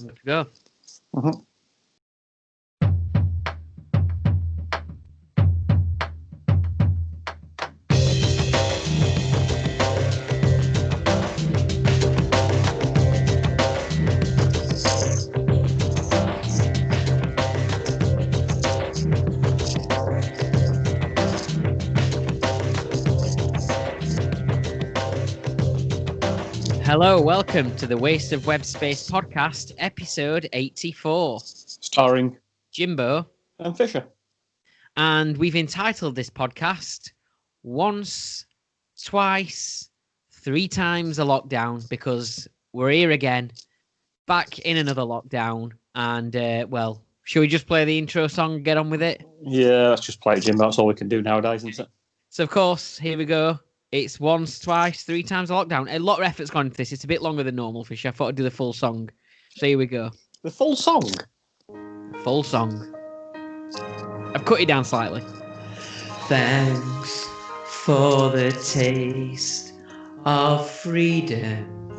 Good to go. Mm-hmm. Hello, welcome to the Waste of Web Space podcast, episode 84. Starring Jimbo. and Fisher. And we've entitled this podcast Once, Twice, Three Times a Lockdown, because we're here again, back in another lockdown. And, shall we just play the intro song and get on with it? Yeah, let's just play it, Jim. That's all we can do nowadays, isn't it? So, of course, here we go. It's once, twice, three times a lockdown. A lot of effort's gone into this. It's a bit longer than normal, Fisher. I thought I'd do the full song. So here we go. The full song? Full song. I've cut it down slightly. Thanks for the taste of freedom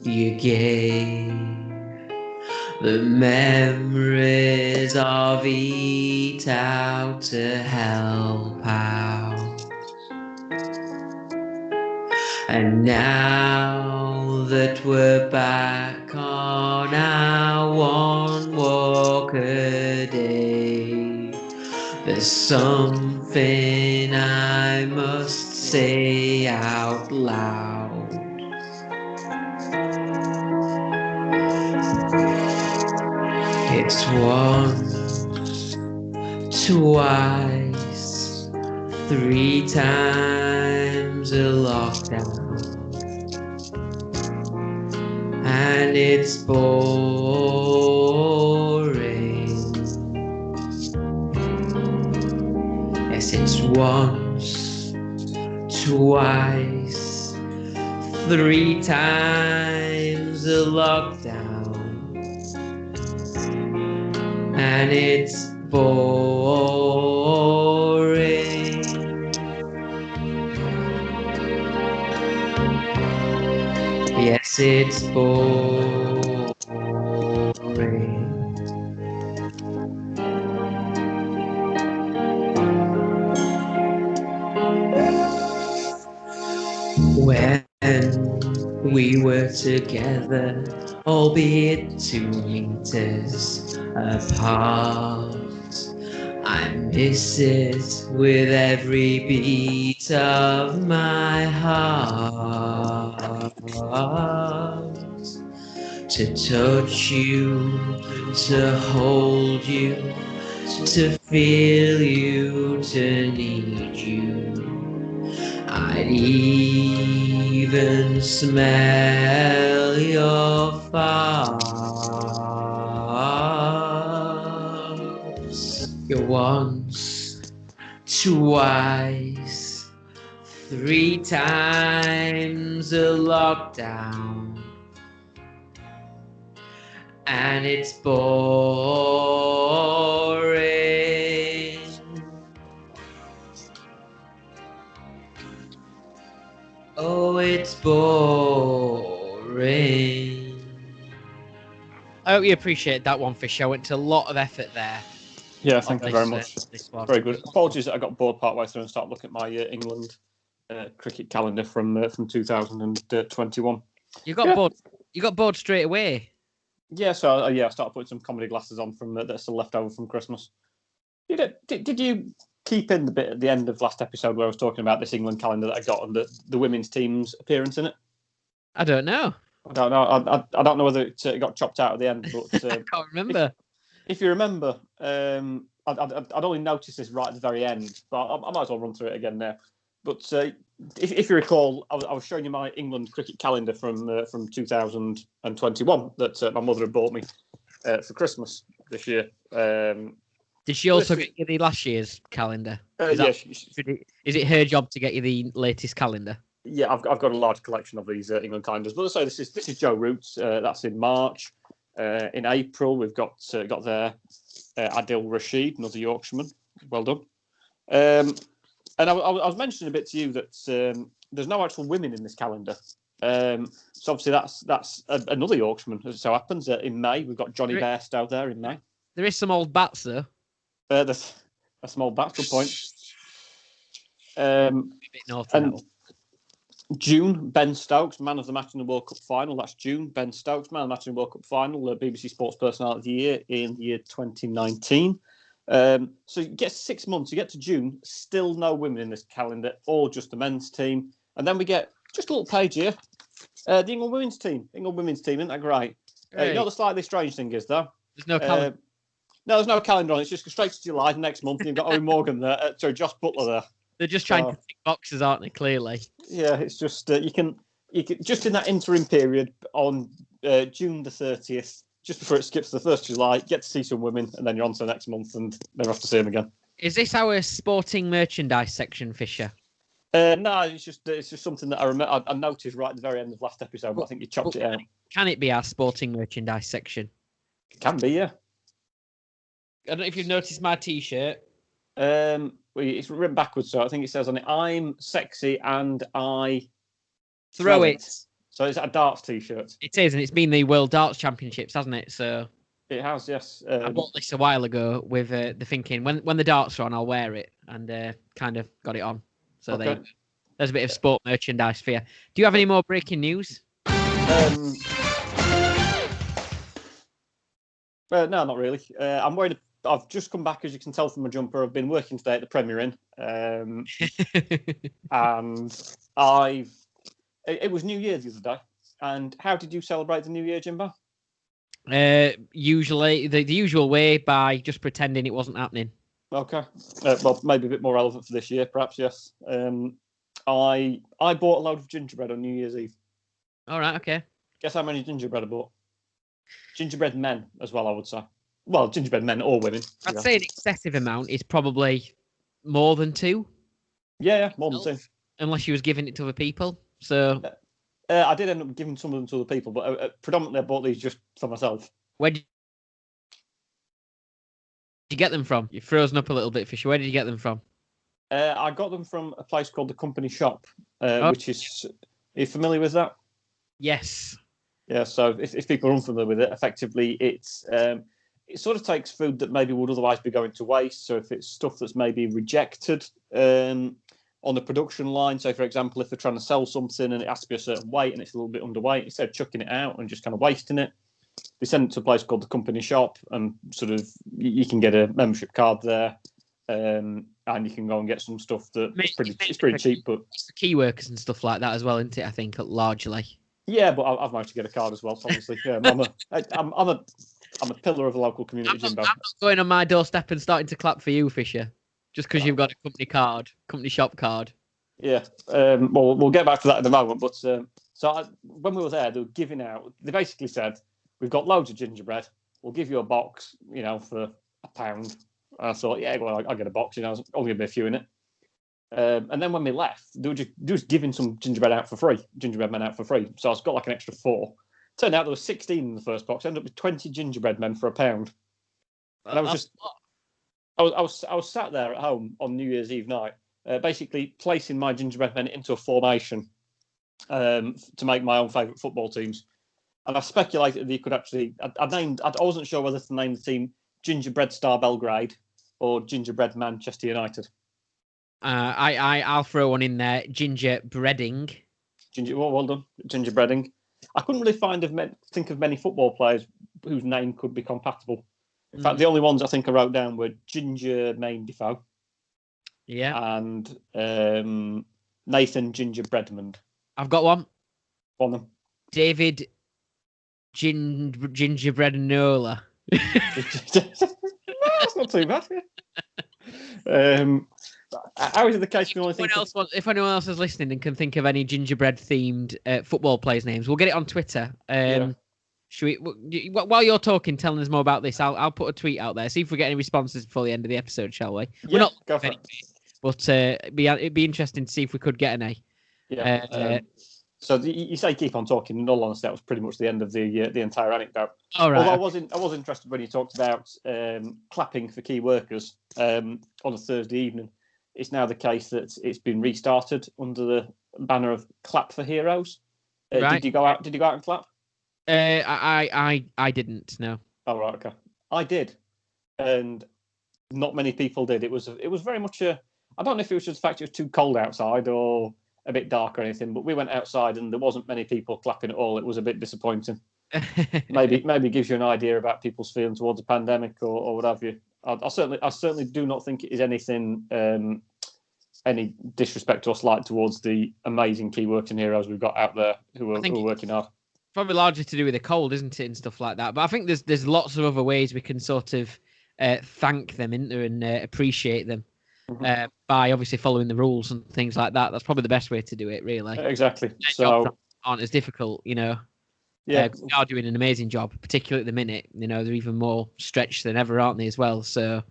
you gave. The memories of eat out to help out. And now that we're back on our one walk a day, there's something I must say out loud. It's once, twice, three times a lockdown. And it's boring. Yes, it's once, twice, three times a lockdown. And it's boring. Yes, it's boring. When we were together, albeit 2 meters apart, I miss it with every beat of my heart. To touch you, to hold you, to feel you, to need you. I'd even smell your farts. You're once, twice, three times a lockdown. And it's boring. Oh, it's boring. I hope you appreciate that one, Fisher. I went to a lot of effort there. Yeah, thank you very much. Very good. Apologies that I got bored partway through and started looking at my England cricket calendar from 2021. You got bored. You got bored straight away. Yeah, so I started putting some comedy glasses on from that's still left over from Christmas. Did you keep in the bit at the end of last episode where I was talking about this England calendar that I got and the women's team's appearance in it? I don't know. I don't know. I don't know whether it got chopped out at the end, but I can't remember. If you remember, I'd only noticed this right at the very end, but I might as well run through it again now. But if you recall, I was showing you my England cricket calendar from 2021 that my mother had bought me for Christmas this year. Did she also get you the last year's calendar? Is it her job to get you the latest calendar? Yeah, I've got a large collection of these England calendars. But so this is Joe Root's. That's in March. In April, we've got there Adil Rashid, another Yorkshireman. Well done. And I was mentioning a bit to you that there's no actual women in this calendar. So obviously that's another Yorkshireman, as it so happens. In May, we've got Johnny Bairstow there in May. There is some old bats, though. There's a small back, good point. A bit naughty, and June, Ben Stokes, man of the match in the World Cup final. That's June. Ben Stokes, man of the match in the World Cup final, BBC Sports Personality of the Year in the year 2019. So you get 6 months, you get to June, still no women in this calendar, all just the men's team. And then we get just a little page here. The England women's team. Isn't that great? You know the slightly strange thing is, though? There's no calendar. No, there's no calendar on it. It's just straight to July next month. You've got Owen Morgan there. Sorry, Josh Butler there. They're just trying to tick boxes, aren't they? Clearly. Yeah, it's just you can just in that interim period on June the 30th, just before it skips to the 1st of July, get to see some women, and then you're on to the next month, and never have to see them again. Is this our sporting merchandise section, Fisher? No, it's just something that I noticed right at the very end of last episode, but I think you chopped it out. Can it be our sporting merchandise section? It can be, yeah. I don't know if you've noticed my T-shirt. It's written backwards, so I think it says on it, "I'm sexy and I throw it." So it's a darts T-shirt. It is, and it's been the World Darts Championships, hasn't it? So it has, yes. I bought this a while ago with the thinking when the darts are on, I'll wear it, and kind of got it on. So okay. There's a bit of sport merchandise for you. Do you have any more breaking news? No, not really. I've just come back, as you can tell from my jumper. I've been working today at the Premier Inn, and it was New Year the other day. And how did you celebrate the New Year, Jimbo? Usually the usual way, by just pretending it wasn't happening. Okay. Well, maybe a bit more relevant for this year, perhaps. Yes. I bought a load of gingerbread on New Year's Eve. All right. Okay. Guess how many gingerbread I bought? Gingerbread men as well, I would say. Well, gingerbread men or women. I'd say an excessive amount is probably more than 2. Yeah, more than 2. Unless you was giving it to other people. So I did end up giving some of them to other people, but predominantly I bought these just for myself. Where did you get them from? You've frozen up a little bit, Fisher. Where did you get them from? I got them from a place called the Company Shop, which is... Are you familiar with that? Yes. Yeah, so if people are unfamiliar with it, effectively it sort of takes food that maybe would otherwise be going to waste. So if it's stuff that's maybe rejected on the production line, so for example, if they're trying to sell something and it has to be a certain weight and it's a little bit underweight, instead of chucking it out and just kind of wasting it, they send it to a place called the Company Shop, and sort of you can get a membership card there, and you can go and get some stuff that it's pretty cheap. But it's the key workers and stuff like that as well, isn't it? I think largely. Yeah, but I've managed to get a card as well. So obviously, yeah, I'm a pillar of the local community, Jimbo. I'm not going on my doorstep and starting to clap for you, Fisher, just because you've got a company shop card. Yeah, well, we'll get back to that in a moment. But when we were there, they were giving out. They basically said, "We've got loads of gingerbread. We'll give you a box, for £1." I thought, yeah, well, I'll get a box. There's only going to be a few in it. And then when we left, they were just giving some gingerbread men out for free. So I got like an extra 4. Turned out there were 16 in the first box. I ended up with 20 gingerbread men for £1. And I was sat there at home on New Year's Eve night, basically placing my gingerbread men into a formation to make my own favourite football teams. And I speculated that you could actually. I wasn't sure whether to name the team Gingerbread Star Belgrade or Gingerbread Manchester United. I'll throw one in there. Gingerbreading. Well done. Gingerbreading. I couldn't really think of many football players whose name could be compatible. In fact, the only ones I think I wrote down were Ginger Main Defoe. Yeah. And Nathan Gingerbreadmond. I've got one. One of them. David Gingerbread Nola. That's not too bad. How is it the case? If anyone else is listening and can think of any gingerbread-themed football players' names, we'll get it on Twitter. Should we? While you're talking, telling us more about this, I'll put a tweet out there. See if we get any responses before the end of the episode, shall we? Yeah, we're not go for it. But it'd be interesting to see if we could get any. Yeah. So you say keep on talking. In all honesty, that was pretty much the end of the entire anecdote. All right. Although I was interested when you talked about clapping for key workers on a Thursday evening. It's now the case that it's been restarted under the banner of Clap for Heroes. Right. Did you go out? Did you go out and clap? I didn't. No. Oh right, okay. I did, and not many people did. It was very much a. I don't know if it was just the fact it was too cold outside or a bit dark or anything, but we went outside and there wasn't many people clapping at all. It was a bit disappointing. maybe gives you an idea about people's feeling towards a pandemic or what have you. I certainly do not think it is anything any disrespect or slight towards the amazing key working heroes we've got out there who are working hard. Probably largely to do with the cold, isn't it, and stuff like that. But I think there's lots of other ways we can sort of thank them, isn't there, and appreciate them by obviously following the rules and things like that. That's probably the best way to do it, really. Exactly. Their so jobs aren't as difficult, you know. Yeah, they are doing an amazing job, particularly at the minute. You know, they're even more stretched than ever, aren't they, as well? So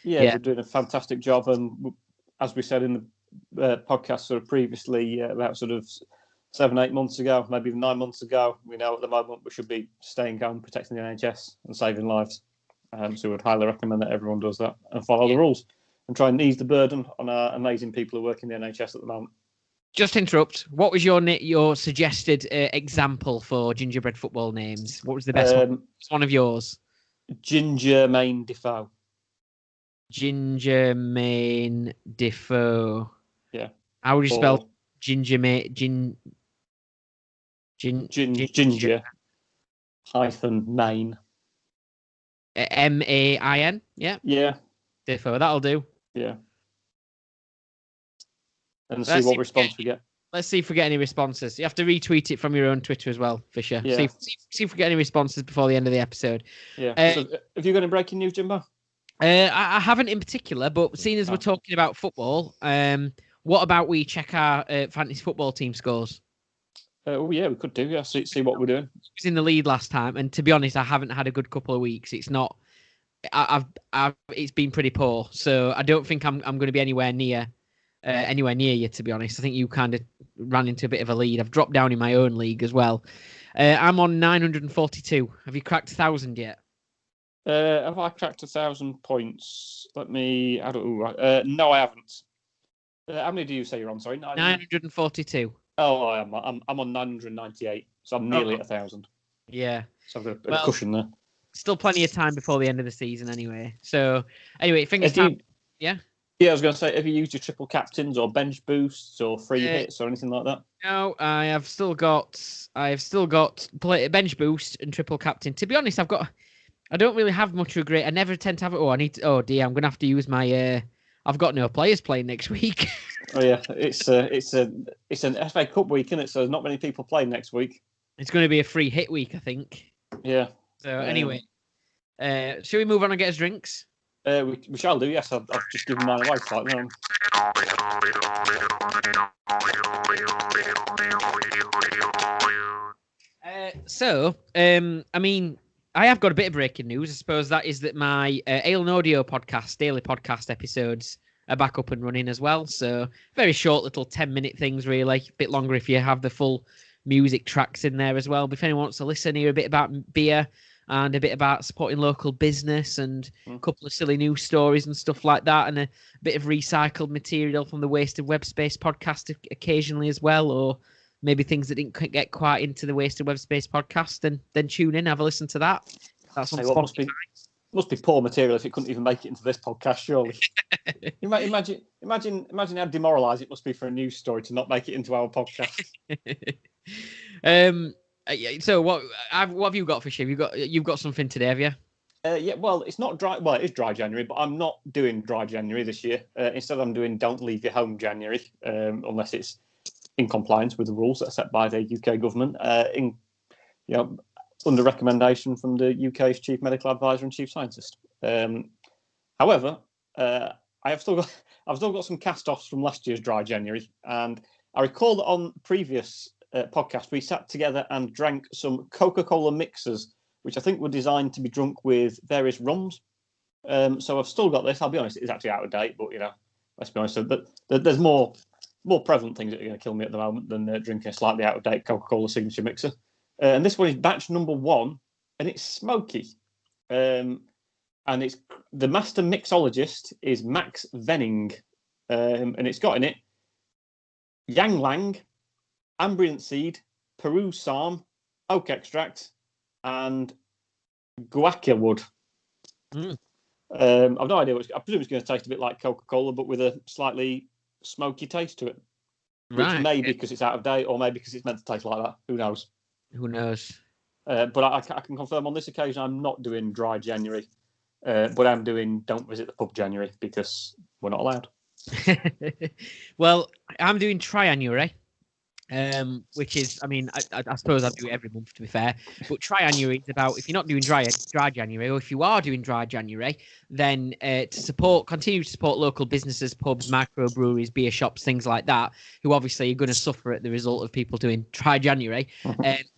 yeah, they're doing a fantastic job, and as we said in the podcast sort of previously, about sort of 7-8 months ago, maybe even 9 months ago, we know at the moment we should be staying home, protecting the NHS and saving lives. So we would highly recommend that everyone does that and follow the rules and try and ease the burden on our amazing people who work in the NHS at the moment. Just to interrupt, what was your suggested example for gingerbread football names? What was the best one? It's one of yours. Gingermain Defoe. Gingermain Defoe. Yeah. How would you spell Gingermain? Ginger hyphen main. MAIN. Yeah. Yeah. Defoe. That'll do. Yeah. And see what response we get. Let's see if we get any responses. You have to retweet it from your own Twitter as well, Fisher. Yeah. See if we get any responses before the end of the episode. Yeah. So have you got any breaking news, Jimbo? I haven't in particular, but seeing as we're talking about football, what about we check our fantasy football team scores? Yeah, we could do. Yeah, see what we're doing. I was in the lead last time, and to be honest, I haven't had a good couple of weeks. It's not. It's been pretty poor, so I don't think I'm going to be anywhere near you. To be honest, I think you kind of ran into a bit of a lead. I've dropped down in my own league as well. I'm on 942. Have you cracked 1,000 yet? Have I cracked 1,000 points? Let me. No, I haven't. How many do you say you're on? Sorry, 942. Oh, I'm on 998, so I'm nearly at 1,000. Yeah. So I've got a bit of cushion there. Still plenty of time before the end of the season, anyway. So, anyway, fingers time. Yeah. Yeah, I was going to say, have you used your triple captains or bench boosts or free hits or anything like that? No, I have still got bench boost and triple captain. To be honest, I don't really have much regret. I never tend to have it. Oh dear, I'm going to have to use my. I've got no players playing next week. Oh yeah, it's an FA Cup week, isn't it? So there's not many people playing next week. It's going to be a free hit week, I think. Yeah. So anyway, shall we move on and get us drinks? We shall do. Yes, I've just given mine away slightly. I mean, I have got a bit of breaking news. I suppose that is that my Ale and Audio podcast, daily podcast episodes, are back up and running as well. So very short little 10-minute things, really. A bit longer if you have the full music tracks in there as well. But if anyone wants to listen, hear a bit about beer and a bit about supporting local business and a couple of silly news stories and stuff like that, and a bit of recycled material from the Wasted Web Space podcast occasionally as well, or maybe things that didn't get quite into the Wasted Web Space podcast, then tune in, have a listen to that. That's on Spotify. Must be poor material if it couldn't even make it into this podcast, surely. Imagine how demoralised it must be for a news story to not make it into our podcast. So what have you got for Shiv? You've got something today, have you? Yeah, well, it's not dry. Well, it is dry January, but I'm not doing dry January this year. Instead, I'm doing Don't Leave Your Home January, unless it's in compliance with the rules that are set by the UK government. Under recommendation from the UK's Chief Medical Advisor and Chief Scientist. However, I've still got some cast-offs from last year's dry January, and I recall that on previous podcast we sat together and drank some Coca-Cola mixers, which I think were designed to be drunk with various rums. So I've still got this. I'll be honest, it's actually out of date, but let's be honest. But there's more prevalent things that are going to kill me at the moment than drinking a slightly out of date Coca-Cola signature mixer. And this one is batch number 1, and it's smoky. And it's the master mixologist is Max Venning, and it's got in it Yang Lang, Ambient Seed, Peru Psalm, oak extract, and guaca wood. Mm. I've no idea. I presume it's going to taste a bit like Coca-Cola, but with a slightly smoky taste to it. Which may be because it's out of date, or maybe because it's meant to taste like that. Who knows? Who knows? But I can confirm on this occasion I'm not doing dry January, but I'm doing don't visit the pub January because we're not allowed. Well, I'm doing triannuary, which is, I mean, I suppose I do it every month to be fair, but triannuary is about if you're not doing dry January, or if you are doing dry January, then continue to support local businesses, pubs, microbreweries, beer shops, things like that, who obviously are going to suffer at the result of people doing dry January.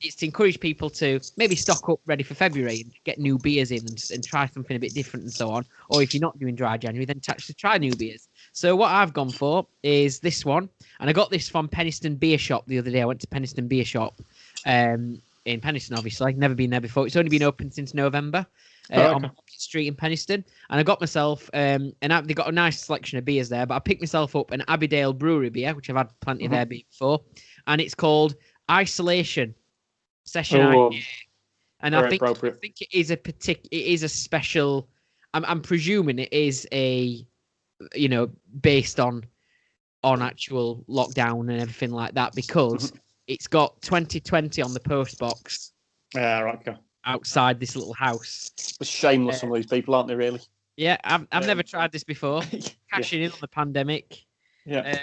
It's to encourage people to maybe stock up ready for February and get new beers in and try something a bit different and so on. Or if you're not doing dry January, then to actually try new beers. So what I've gone for is this one, and I got this from Penistone Beer Shop the other day. I went to Penistone Beer Shop in Penistone, obviously. Never been there before. It's only been open since November on Market Street in Penistone. And I got myself, they've got a nice selection of beers there, but I picked myself up an Abbeydale Brewery beer, which I've had plenty of their beer before, and it's called Isolation Session IPA. And I think it is a special. I'm presuming it is based on actual lockdown and everything like that, because it's got 2020 on the post box. Yeah, right. Okay. Outside this little house. It's shameless, some of these people, aren't they? Really? Yeah, I've never tried this before. Cashing in on the pandemic. Yeah.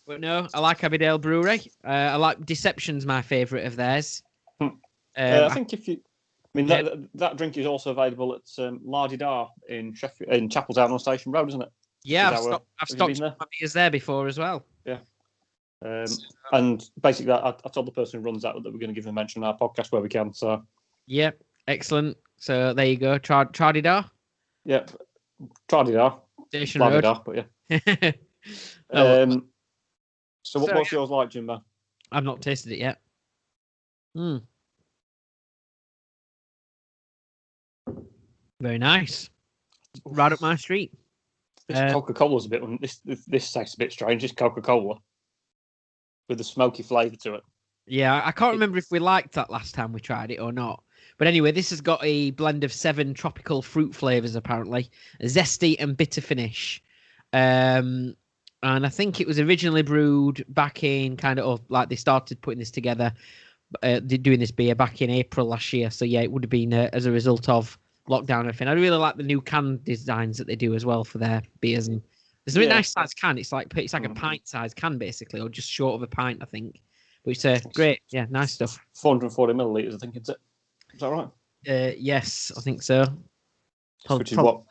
But no, I like Abbeydale Brewery. I like Deception's my favourite of theirs. I think that drink is also available at Lardidar in Sheffield, in Chapeltown on Station Road, isn't it? Yeah, I've stocked my beers there before as well. Yeah. And basically, I told the person who runs that we're going to give them a mention on our podcast where we can. So. Yeah, excellent. So there you go. Lardidar. Yeah, Lardidar. Station Road. But yeah. So what's yours like, Jimbo? I've not tasted it yet. Very nice. Right up my street. This Coca-Cola's a bit. This tastes a bit strange. It's Coca-Cola with a smoky flavour to it. Yeah, I can't remember if we liked that last time we tried it or not. But anyway, this has got a blend of 7 tropical fruit flavours, apparently. A zesty and bitter finish. And I think it was originally brewed back in they started putting this together, doing this beer back in April last year. So yeah, it would have been as a result of lockdown and everything. I really like the new can designs that they do as well for their beers. And there's a really nice size can. It's like a pint size can basically, or just short of a pint, I think. But it's great, nice stuff. 440 millilitres, I think, is it? Is that right? Yes, I think so. Which is what?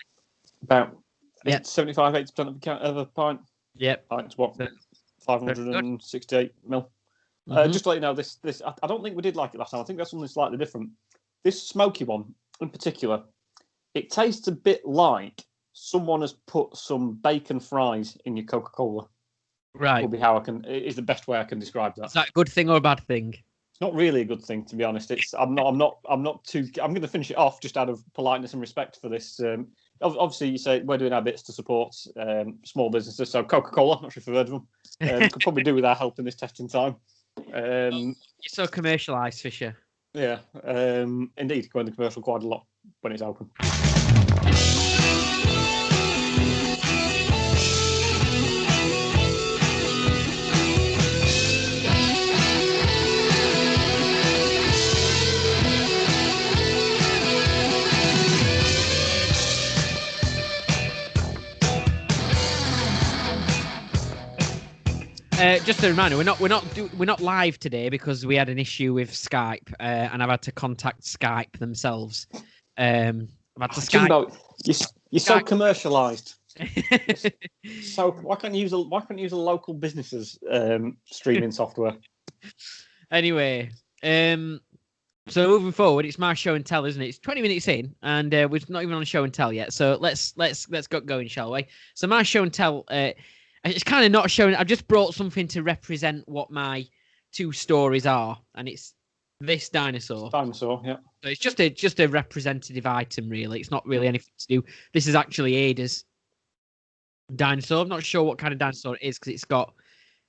About 75-80% of a pint? Yep. Pints, what? 568 mil. Just to let you know, this I don't think we did like it last time. I think that's something slightly different. This smoky one, in particular, it tastes a bit like someone has put some bacon fries in your Coca-Cola. Right. Will be is the best way I can describe that. Is that a good thing or a bad thing? It's not really a good thing, to be honest. I'm going to finish it off just out of politeness and respect for this. Obviously, you say we're doing our bits to support small businesses. So Coca-Cola, not sure if you've heard of them, could probably do with our help in this testing time. You're so commercialised, Fisher. Yeah, indeed, go in the commercial quite a lot when it's open. Just a reminder, we're not live today because we had an issue with Skype, and I've had to contact Skype themselves. I've had to Skype. Jimbo, you're so commercialised. So why can't you use a local business's streaming software? Anyway, so moving forward, it's my show and tell, isn't it? It's 20 minutes in, and we're not even on show and tell yet. So let's get going, shall we? So my show and tell. It's kind of not showing. I've just brought something to represent what my 2 stories are, and it's this dinosaur. Dinosaur, yeah. So it's just a representative item, really. It's not really anything to do. This is actually Ada's dinosaur. I'm not sure what kind of dinosaur it is because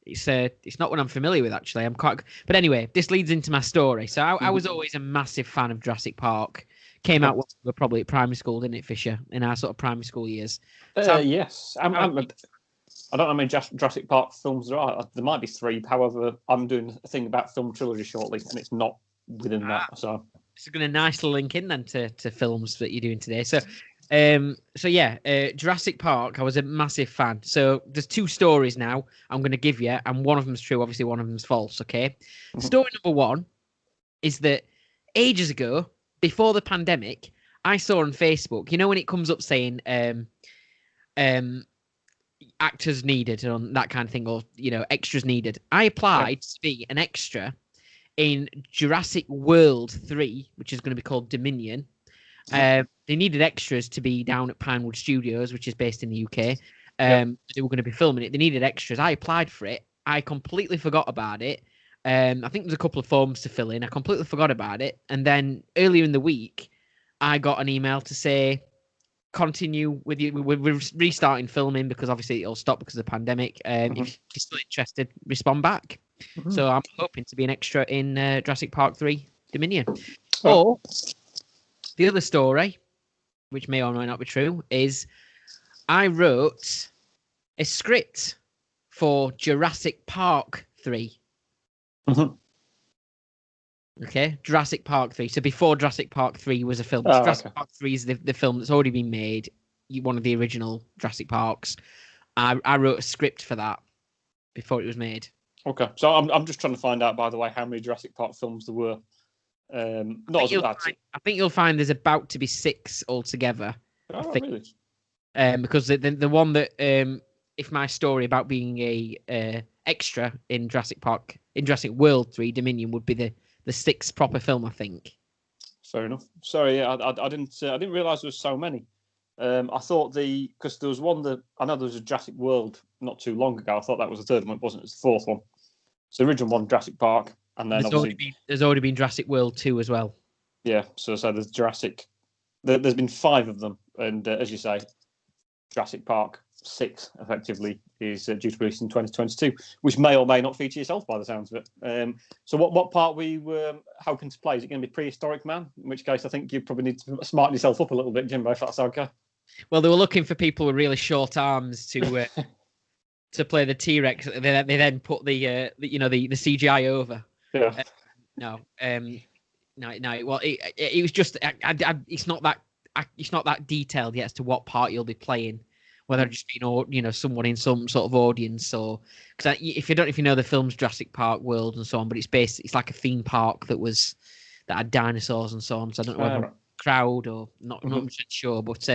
It's not one I'm familiar with actually. But anyway, this leads into my story. So I was always a massive fan of Jurassic Park. Came out when we were probably at primary school, didn't it, Fisher? In our sort of primary school years. Yes. I don't know how many Jurassic Park films there are. There might be 3. However, I'm doing a thing about film trilogy shortly, and it's not within that. So it's going to nicely link in then to films that you're doing today. So, Jurassic Park. I was a massive fan. So there's 2 stories now I'm going to give you, and one of them's true. Obviously, one of them's false. Okay. Story number 1 is that ages ago, before the pandemic, I saw on Facebook. You know when it comes up saying actors needed and that kind of thing, or extras needed. I applied to be an extra in Jurassic World 3, which is going to be called Dominion. They needed extras to be down at Pinewood Studios, which is based in the UK. They were going to be filming it. They needed extras. I applied for it. I completely forgot about it. I think there's a couple of forms to fill in. I completely forgot about it. And then earlier in the week, I got an email to say, continue with you. We're restarting filming because obviously it'll stop because of the pandemic. If you're still interested, respond back. So I'm hoping to be an extra in Jurassic Park 3 Dominion. Or the other story, which may or may not be true, is I wrote a script for Jurassic Park 3. Okay, Jurassic Park 3. So before Jurassic Park 3 was a film. Jurassic Park 3 is the film that's already been made. One of the original Jurassic Parks. I wrote a script for that before it was made. Okay, so I'm just trying to find out, by the way, how many Jurassic Park films there were. I think you'll find there's about to be 6 altogether. Oh, really? Because the one that if my story about being a extra in Jurassic World 3 Dominion would be the 6th proper film, I think. Fair enough. Sorry, I didn't realise there was so many. I thought because there was one that I know there was a Jurassic World not too long ago. I thought that was the 3rd one, wasn't it? It's the 4th one. So the original one, Jurassic Park, and then there's already been Jurassic World 2 as well. Yeah, so there's Jurassic. There's been 5 of them, and as you say, Jurassic Park 6 effectively is due to release in 2022, which may or may not feature yourself by the sounds of it. So what part were you hoping to play? Is it going to be prehistoric man? In which case, I think you probably need to smarten yourself up a little bit, Jimbo, if that's okay. Well, they were looking for people with really short arms to to play the T-Rex. They then put the CGI over. Yeah. No. Well, it was just it's not that detailed yet as to what part you'll be playing. Whether just being someone in some sort of audience, or because if you know the film's Jurassic Park World and so on, but it's like a theme park that had dinosaurs and so on. So I don't know whether crowd or not 100% sure, but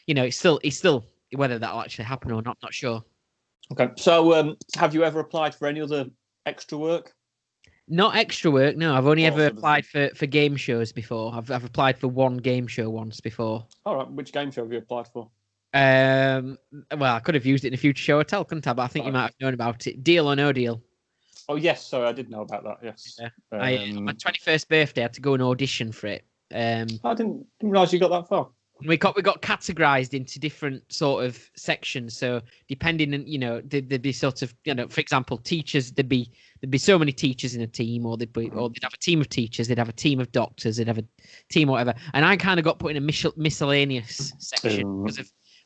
it's still whether that'll actually happen or not sure. Okay, so have you ever applied for any other extra work? Not extra work, no. I've only ever applied for game shows before. I've applied for one game show once before. All right, which game show have you applied for? Well, I could have used it in a future show or tell, couldn't I? But I think you might have known about it. Deal or No Deal. Oh yes, sorry, I did know about that. Yes. Yeah. On my 21st birthday, I had to go and audition for it. I didn't realise you got that far. We got categorized into different sort of sections. So depending on there'd be sort of for example, teachers. There'd be so many teachers in a team, or they'd have a team of teachers. They'd have a team of doctors. They'd have a team whatever. And I kind of got put in a miscellaneous section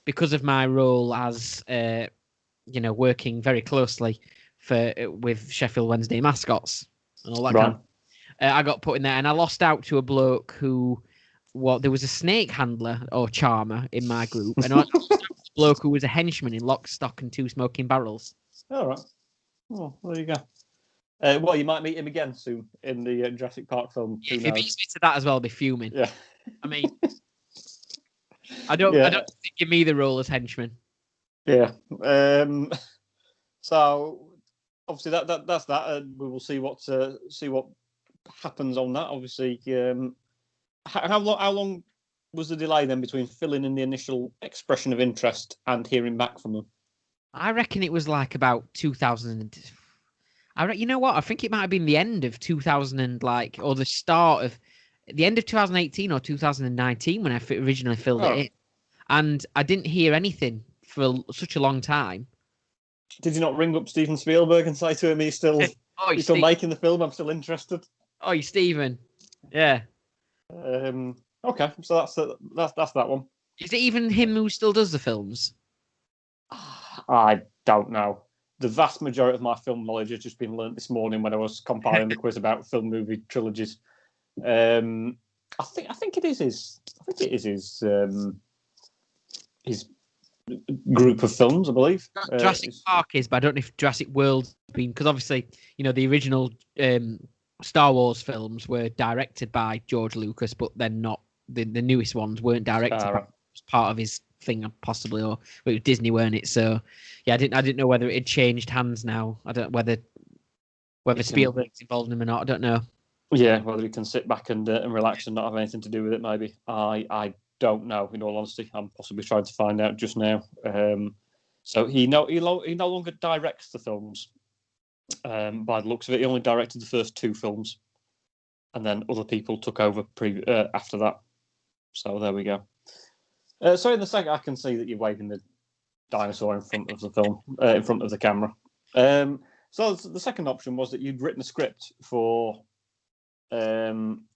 because of my role as working very closely with Sheffield Wednesday mascots and all that kind of. I got put in there, and I lost out to a bloke who. There was a snake handler or charmer in my group, and I was a bloke who was a henchman in Lock, Stock, and Two Smoking Barrels. All right. Oh, there you go. Well, you might meet him again soon in the Jurassic Park film. Yeah, if he beats me to that as well, I'll be fuming. Yeah. I mean, I don't think give me the role as henchman. Yeah. So obviously that's that, and we will see what happens on that. Obviously. How long was the delay then between filling in the initial expression of interest and hearing back from them? I reckon it was like about 2000. You know what? I think it might have been the end of 2000 or the start of the end of 2018 or 2019 when I originally filled it in, and I didn't hear anything for such a long time. Did you not ring up Steven Spielberg and say to him he's still making the film? I'm still interested. Oh, Steven. Yeah. Okay, so that's that one. Is it even him who still does the films? I don't know. The vast majority of my film knowledge has just been learnt this morning when I was compiling the quiz about film movie trilogies. I think it is his group of films, I believe. Jurassic Park is, but I don't know if Jurassic World's been, because obviously, the original Star Wars films were directed by George Lucas, but then not the newest ones weren't directed by, as part of his thing, possibly, or it was Disney, weren't it? So yeah, I didn't know whether it had changed hands now. I don't know whether Spielberg's involved in them or not. I don't know. Yeah, whether he can sit back and relax and not have anything to do with it, maybe. I don't know. In all honesty, I'm possibly trying to find out just now. So he no longer directs the films. By the looks of it, he only directed the first 2 films, and then other people took over after that. So there we go. So in the second, I can see that you're waving the dinosaur in front of the film, in front of the camera. So the second option was that you'd written a script for a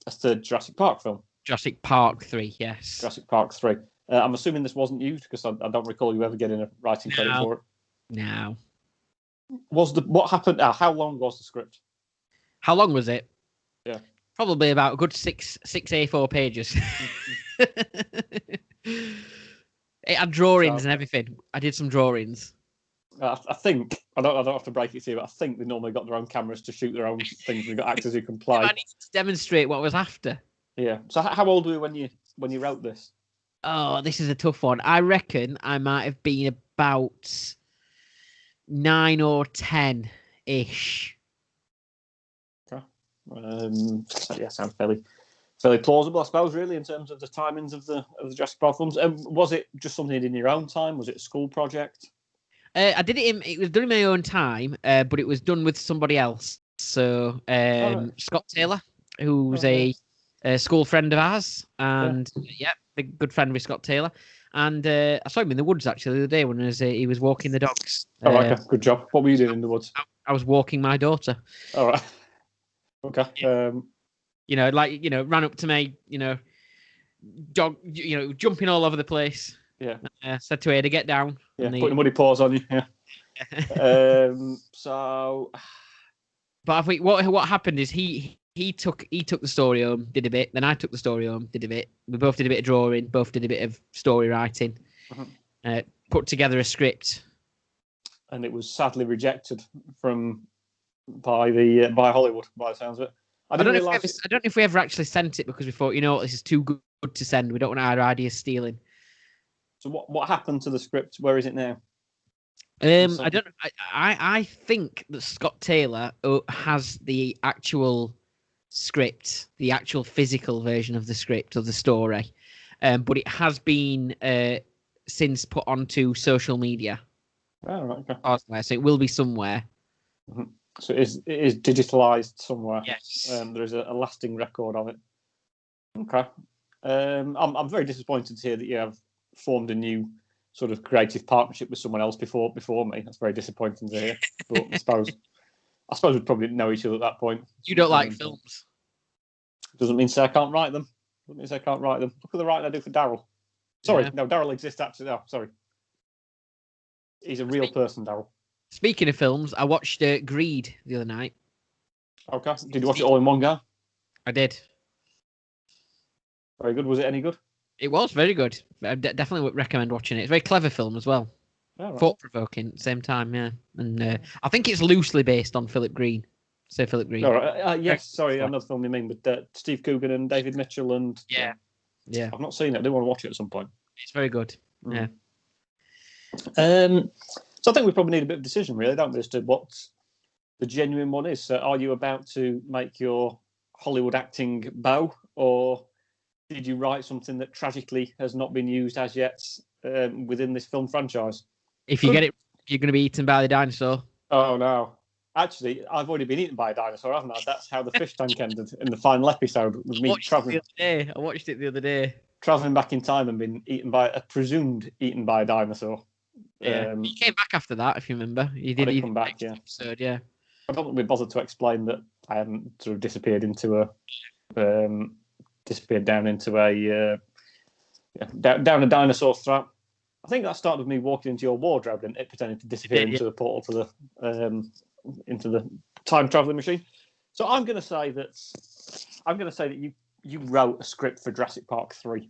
third Jurassic Park film. Jurassic Park 3, yes. Jurassic Park 3. I'm assuming this wasn't used because I don't recall you ever getting a writing credit for it. No. What happened? How long was the script? How long was it? Yeah. Probably about a good six A4 pages. It had drawings and everything. I did some drawings. I think I don't have to break it to you, but I think they normally got their own cameras to shoot their own things. They've got actors who can play. I needed to demonstrate what I was after. Yeah. So how old were you when you wrote this? Oh, this is a tough one. I reckon I might have been about 9 or 10 ish. Okay. Yeah, sounds fairly plausible, I suppose, really, in terms of the timings of the Jurassic Park films. Was it just something you did in your own time? Was it a school project? I did it. It was done in my own time, but it was done with somebody else. So Scott Taylor, who was a school friend of ours, and a good friend with Scott Taylor. And I saw him in the woods actually the other day when he was walking the dogs. Okay, good job. What were you doing in the woods? I was walking my daughter. All right. Okay. Yeah. Ran up to me, dog, jumping all over the place. Yeah. Said to her to get down. Yeah, putting muddy paws on you. Yeah. So. But I think what happened is he took the story home, did a bit. Then I took the story home, did a bit. We both did a bit of drawing, both did a bit of story writing. Put together a script. And it was sadly rejected by Hollywood, by the sounds of it. I don't know if we ever actually sent it because we thought, this is too good to send. We don't want our ideas stealing. So what happened to the script? Where is it now? I don't know. I think that Scott Taylor has the actual script, the actual physical version of the script of the story, but it has been since put onto social media. Oh, right, okay. So it will be somewhere. Mm-hmm. So it is digitalized somewhere. Yes. There is a lasting record of it. Okay. I'm very disappointed to hear that you have formed a new sort of creative partnership with someone else before me. That's very disappointing to hear. But I suppose we'd probably know each other at that point. You don't like films. Doesn't mean to say I can't write them. Look at the writing I do for Daryl. Sorry, no, Daryl exists actually. No, sorry. He's a real person, Daryl. Speaking of films, I watched Greed the other night. Okay. Did you watch it all in one go? I did. Very good. Was it any good? It was very good. I definitely would recommend watching it. It's a very clever film as well. Oh, right. Thought-provoking at the same time, yeah. And I think it's loosely based on Philip Green. Say Philip Green. All right. Yes, sorry, another film you mean, with Steve Coogan and David Mitchell and... Yeah. I've not seen it. I do want to watch it at some point. It's very good. Yeah. So I think we probably need a bit of decision, really, don't we, as to what the genuine one is. So are you about to make your Hollywood acting bow, or did you write something that tragically has not been used as yet within this film franchise? If you get it, you're going to be eaten by the dinosaur. Oh, no. Actually, I've already been eaten by a dinosaur, haven't I? That's how the fish tank ended in the final episode, with me travelling. I watched it the other day. Travelling back in time and being presumed eaten by a dinosaur. Yeah, he came back after that, if you remember. He did come back, yeah. Episode, yeah. I don't think we bothered to explain that I hadn't sort of disappeared down into down a dinosaur throat. I think that started with me walking into your wardrobe and it pretending to disappear into a portal to the into the time traveling machine. So I'm going to say that you wrote a script for Jurassic Park 3.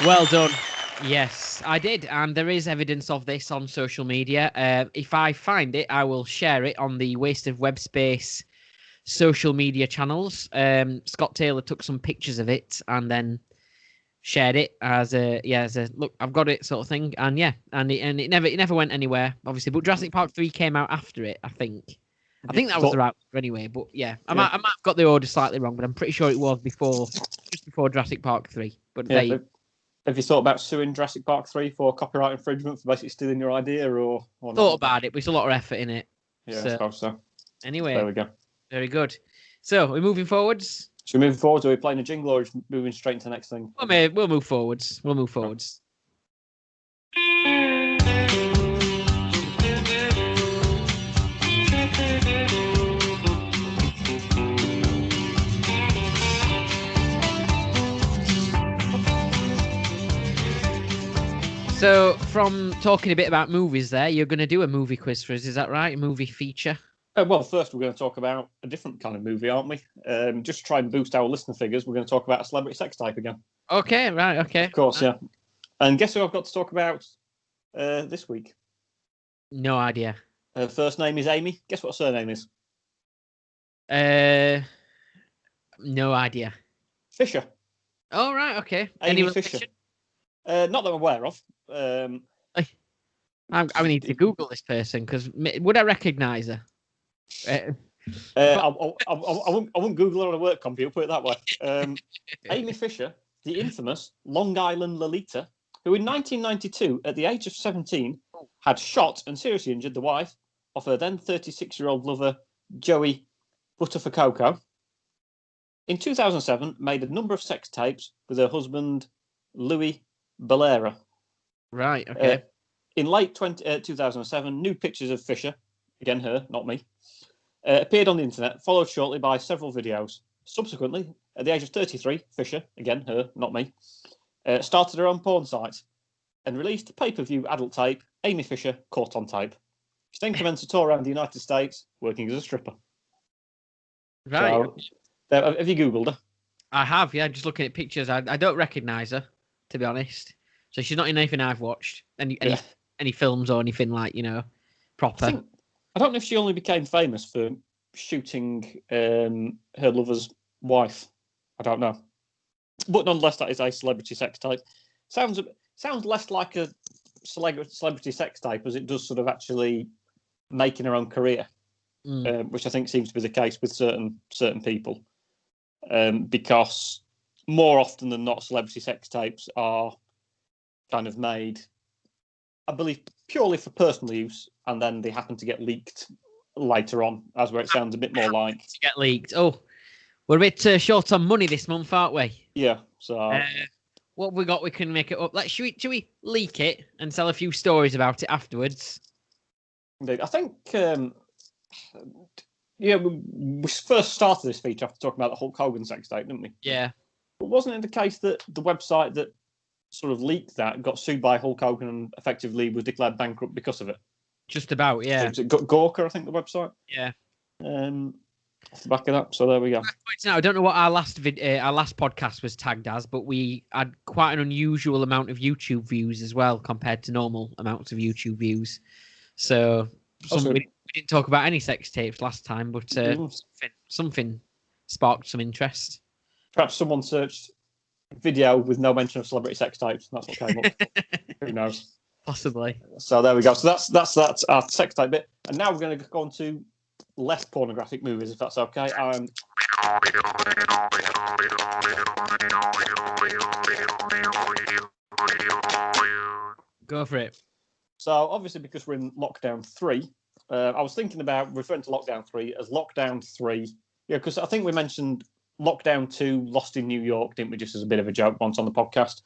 Well done. Yes, I did, and there is evidence of this on social media. If I find it, I will share it on the Waste of Web Space social media channels. Scott Taylor took some pictures of it and then shared it as a look, I've got it sort of thing, and it never went anywhere, obviously. But Jurassic Park 3 came out after it, I think. I think that was the right order anyway. But yeah, I might have got the order slightly wrong, but I'm pretty sure it was just before Jurassic Park 3. But have you thought about suing Jurassic Park 3 for copyright infringement for basically stealing your idea, or not? Thought about it, but it's a lot of effort in it. Yeah, I suppose so. Anyway, there we go. Very good. So we're moving forwards. Should we move forwards? Are we playing a jingle, or moving straight into the next thing? We'll move forwards. We'll move forwards. So, from talking a bit about movies there, you're going to do a movie quiz for us, is that right? A movie feature? Well, first we're going to talk about a different kind of movie, aren't we? Just to try and boost our listener figures, we're going to talk about a celebrity sex type again. Okay, right, okay. Of course, yeah. And guess who I've got to talk about this week? No idea. Her first name is Amy. Guess what her surname is? No idea. Fisher. Oh, right, okay. Amy Fisher. Not that I'm aware of. I need to Google this person, because would I recognise her? I wouldn't Google her on a work computer, put it that way. Amy Fisher, the infamous Long Island Lolita, who in 1992, at the age of 17, had shot and seriously injured the wife of her then 36-year-old lover, Joey Buttafuoco. In 2007, made a number of sex tapes with her husband, Louis Bellera. Right, okay. In late 2007, nude pictures of Fisher, again her, not me, appeared on the internet, followed shortly by several videos. Subsequently, at the age of 33, Fisher, again her, not me, started her own porn site and released a pay-per-view adult tape, Amy Fisher, Caught on Tape. She then commenced a tour around the United States, working as a stripper. Right. So, have you Googled her? I have, yeah, just looking at pictures. I don't recognise her, to be honest. So she's not in anything I've watched, any films or anything like, proper. I don't know if she only became famous for shooting her lover's wife. I don't know. But nonetheless, that is a celebrity sex type. Sounds less like a celebrity sex type as it does sort of actually making her own career, which I think seems to be the case with certain people. Because more often than not, celebrity sex tapes are kind of made, I believe, purely for personal use, and then they happen to get leaked later on, as where it sounds a bit more like to get leaked. Oh, we're a bit short on money this month, aren't we? Yeah. So what have we got? We can make it up. Should we leak it and tell a few stories about it afterwards? Indeed, I think. We first started this feature after talking about the Hulk Hogan sex tape, didn't we? Yeah. But wasn't it the case that the website that sort of leaked that got sued by Hulk Hogan and effectively was declared bankrupt because of it? Just about, yeah. So Gawker, I think, the website. Yeah. Off the back of that, so there we go. Now, I don't know what our last podcast was tagged as, but we had quite an unusual amount of YouTube views as well compared to normal amounts of YouTube views. So we didn't talk about any sex tapes last time, but something sparked some interest. Perhaps someone searched video with no mention of celebrity sex tapes. That's what came up. Who knows? Possibly. So there we go. So that's our sex tape bit. And now we're going to go on to less pornographic movies, if that's okay. Go for it. So obviously, because we're in lockdown 3, I was thinking about referring to lockdown 3 as lockdown 3 Yeah, because I think we mentioned Lockdown 2, Lost in New York, didn't we? Just as a bit of a joke once on the podcast.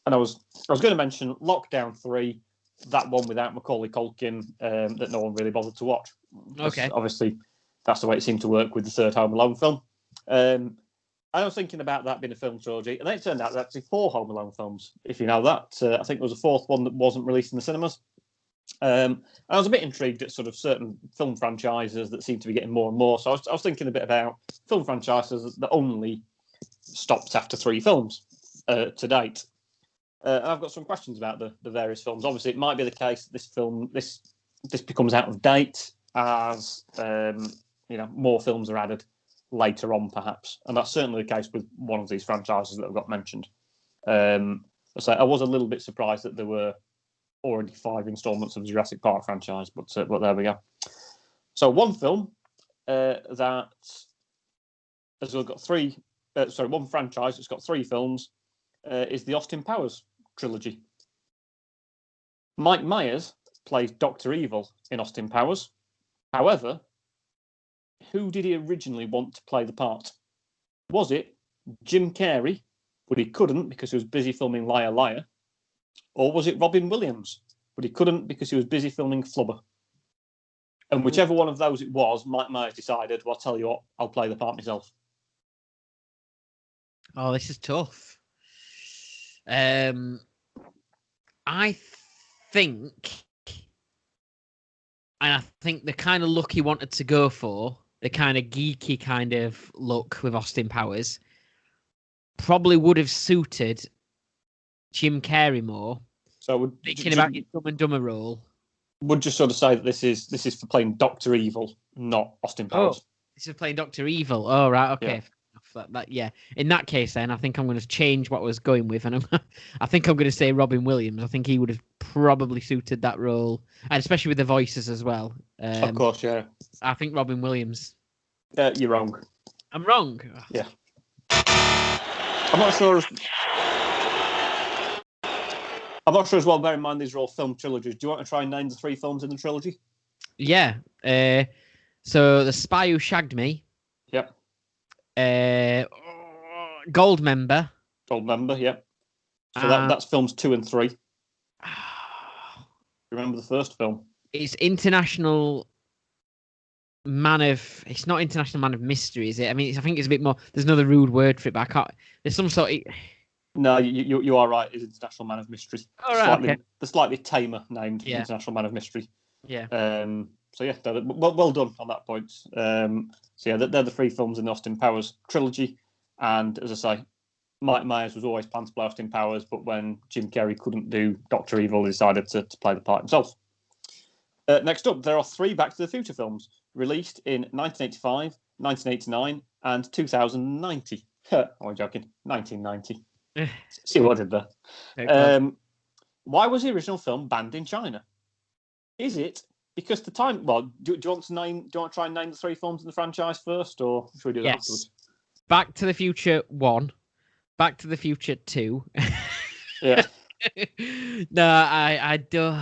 And I was going to mention Lockdown 3, that one without Macaulay Culkin, that no one really bothered to watch. Okay. Obviously, that's the way it seemed to work with the third Home Alone film. I was thinking about that being a film trilogy, and then it turned out there's actually 4 Home Alone films, if you know that. I think there was a 4th one that wasn't released in the cinemas. I was a bit intrigued at sort of certain film franchises that seem to be getting more and more. So I was thinking a bit about film franchises that only stopped after 3 films to date. And I've got some questions about the various films. Obviously, it might be the case that this becomes out of date as more films are added later on, perhaps, and that's certainly the case with one of these franchises that have got mentioned. So I was a little bit surprised that there were already 5 installments of the Jurassic Park franchise, but there we go. So one film that has got 3. One franchise that's got 3 films is the Austin Powers trilogy. Mike Myers plays Dr. Evil in Austin Powers. However, who did he originally want to play the part? Was it Jim Carrey, but he couldn't because he was busy filming Liar Liar? Or was it Robin Williams, but he couldn't because he was busy filming Flubber? And whichever one of those it was, Mike Myers decided, well, I'll tell you what, I'll play the part myself. Oh, this is tough. I think the kind of look he wanted to go for, the kind of geeky kind of look with Austin Powers, probably would have suited Jim Carrey more. So thinking about his Dumb and Dumber role, would just sort of say that this is for playing Dr. Evil, not Austin Powers. Oh, this is playing Dr. Evil. Oh, right, okay. Yeah. Yeah. In that case, then I think I'm going to change what I was going with, and I think I'm going to say Robin Williams. I think he would have probably suited that role, and especially with the voices as well. Of course, yeah. I think Robin Williams. You're wrong. I'm wrong. Yeah. I'm not sure as well. Bear in mind these are all film trilogies. Do you want to try and name the 3 films in the trilogy? Yeah. So The Spy Who Shagged Me. Yep. Goldmember. Yep. So that's films 2 and 3. Remember the first film? It's International Man of... It's not International Man of Mystery, is it? I mean, I think it's a bit more... There's another rude word for it, but I can't... There's some sort of... No, you are right. It's International Man of Mystery. Oh, right, okay. The slightly tamer named International Man of Mystery. Yeah. So yeah, well done on that point. So yeah, they're the 3 films in the Austin Powers trilogy. And as I say, Mike Myers was always planned to play Austin Powers, but when Jim Carrey couldn't do Dr. Evil, he decided to play the part himself. Next up, there are 3 Back to the Future films released in 1985, 1989, and 2090. I'm joking. 1990. See what I did there. Why was the original film banned in China? Is it because the time? Well, do you want to try and name the 3 films in the franchise first, or should we do that afterwards? Back to the Future 1, Back to the Future 2. Yeah. No, I don't.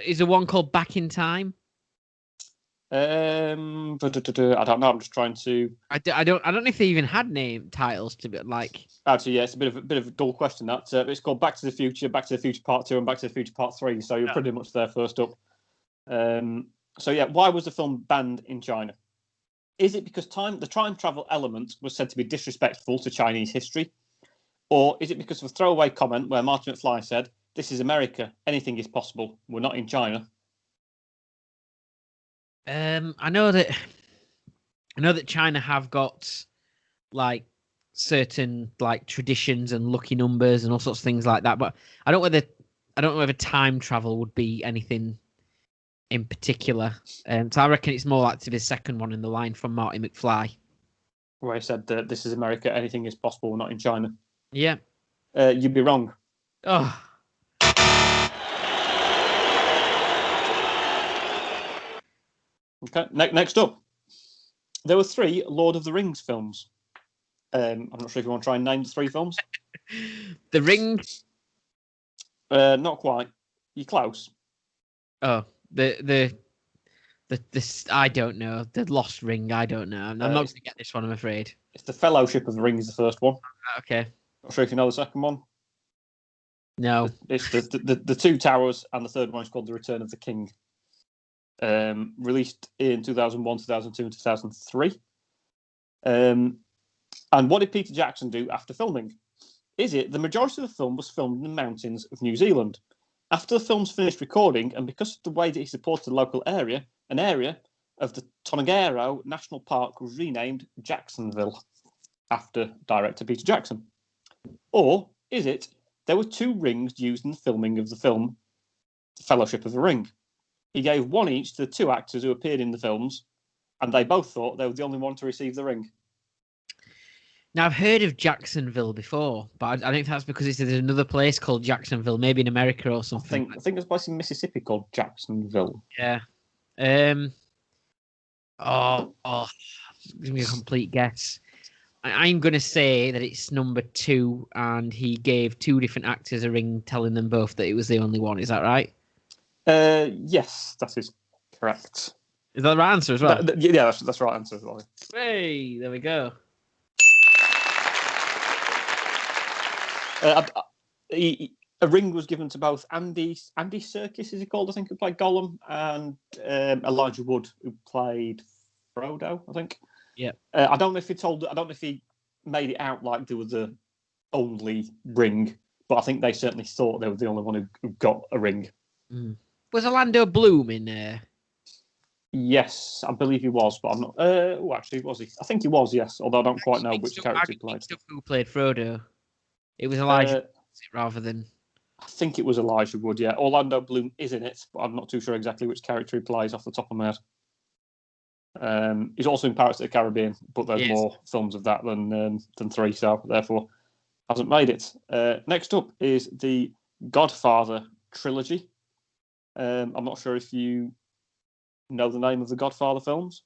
Is there one called Back in Time? I don't know. I'm just trying to. I don't know if they even had name titles to be like. Actually, yeah, it's a bit of a dull question. That it's called Back to the Future Part 2, and Back to the Future Part 3. So you're pretty much there first up. So yeah, why was the film banned in China? Is it because the time travel element was said to be disrespectful to Chinese history, or is it because of a throwaway comment where Marty McFly said, "This is America. Anything is possible. We're not in China." I know that China have got like certain like traditions and lucky numbers and all sorts of things like that, but I don't know whether time travel would be anything in particular. So I reckon it's more like to the second one in the line from Marty McFly, where he said, "This is America. Anything is possible. We're not in China." Yeah. You'd be wrong. Oh. Okay, next up. There were 3 Lord of the Rings films. I'm not sure if you want to try and name the 3 films. The Ring? Not quite. You're close. Oh, the This I don't know. The Lost Ring. I don't know. I'm not going to get this one. I'm afraid. It's the Fellowship of the Ring is the first one. Okay. Not sure if you know the second one. No. It's the Two Towers, and the third one is called The Return of the King. Released in 2001, 2002, and 2003. And what did Peter Jackson do after filming? Is it the majority of the film was filmed in the mountains of New Zealand? After the film's finished recording, and because of the way that he supported the local area, an area of the Tongariro National Park was renamed Jacksonville after director Peter Jackson. Or is it there were 2 rings used in the filming of the film The Fellowship of the Ring? He gave one each to the 2 actors who appeared in the films, and they both thought they were the only one to receive the ring. Now, I've heard of Jacksonville before, but I think that's because there's another place called Jacksonville, maybe in America or something. I think there's a place in Mississippi called Jacksonville. Yeah. Give me a complete guess. I'm going to say that it's number 2, and he gave 2 different actors a ring, telling them both that it was the only one. Is that right? Yes, that is correct. Is that the right answer as well? Yeah, that's the right answer as well. Hey, there we go. A ring was given to both Andy Serkis, is he called? I think, who played Gollum, and Elijah Wood, who played Frodo, I think. Yeah. I don't know if he made it out like they were the only ring, but I think they certainly thought they were the only one who got a ring. Mm. Was Orlando Bloom in there? Yes, I believe he was, but I'm not. Actually, was he? I think he was. Yes, although I don't quite know which character he played. Who played Frodo? It was Elijah rather than. I think it was Elijah Wood. Yeah, Orlando Bloom is in it, but I'm not too sure exactly which character he plays off the top of my head. He's also in Pirates of the Caribbean, but there's more films of that than 3, so therefore hasn't made it. Next up is the Godfather trilogy. I'm not sure if you know the name of the Godfather films.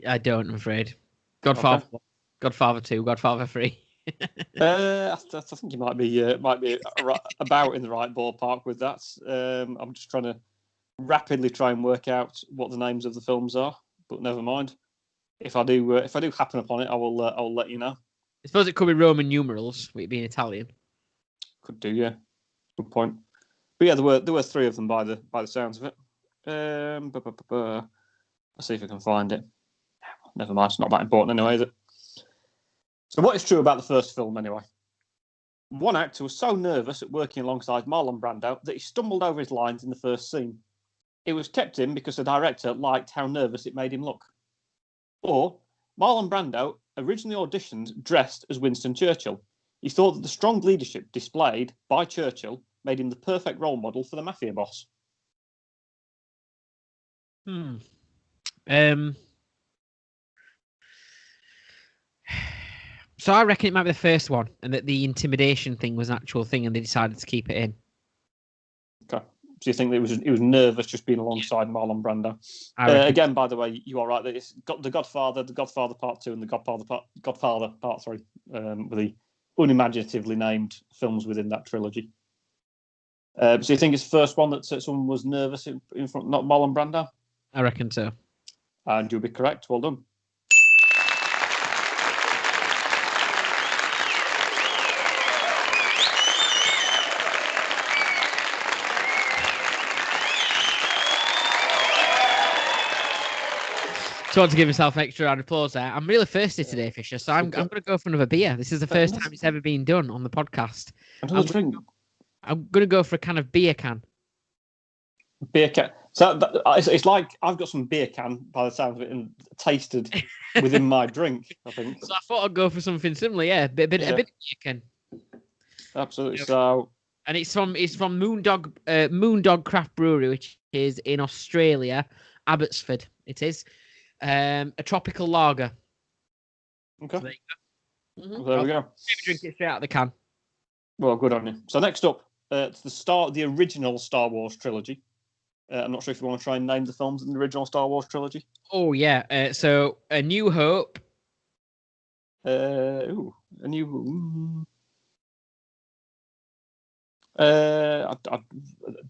I don't, I'm afraid. Godfather, okay. Godfather 2, Godfather 3. I think you might be about in the right ballpark with that. I'm just trying to rapidly try and work out what the names of the films are, but never mind. If I do happen upon it, I'll let you know. I suppose it could be Roman numerals, with it being Italian. Could do, yeah. Good point. But yeah, there were 3 of them by the sounds of it. Let's see if I can find it. Never mind, it's not that important anyway, is it? So what is true about the first film anyway? One actor was so nervous at working alongside Marlon Brando that he stumbled over his lines in the first scene. It was kept in because the director liked how nervous it made him look. Or Marlon Brando originally auditioned dressed as Winston Churchill. He thought that the strong leadership displayed by Churchill made him the perfect role model for the mafia boss. So I reckon it might be the first one, and that the intimidation thing was an actual thing, and they decided to keep it in. Okay. So you think that he was nervous just being alongside Marlon Brando? Again, by the way, you are right that it's got the Godfather Part 2, and the Godfather Part 3, with the unimaginatively named films within that trilogy. So you think it's the first one that someone was nervous in front, not Marlon Brando? I reckon so. And you'll be correct. Well done. So I want to give myself an extra round of applause there. I'm really thirsty today, Fisher, so I'm going to go for another beer. This is the first time it's ever been done on the podcast. Another drink. I'm going to go for a can of beer can. Beer can. So it's like I've got some beer can by the sound of it and tasted within my drink, I think. So I thought I'd go for something similar, yeah. A bit of beer can. Absolutely. So. And it's from Moondog Craft Brewery, which is in Australia, Abbotsford. It is. A tropical lager. Okay. So there you go. There we go. Maybe drink it straight out of the can. Well, good on you. So next up, it's the original Star Wars trilogy. I'm not sure if you want to try and name the films in the original Star Wars trilogy. Oh yeah. So A New Hope. The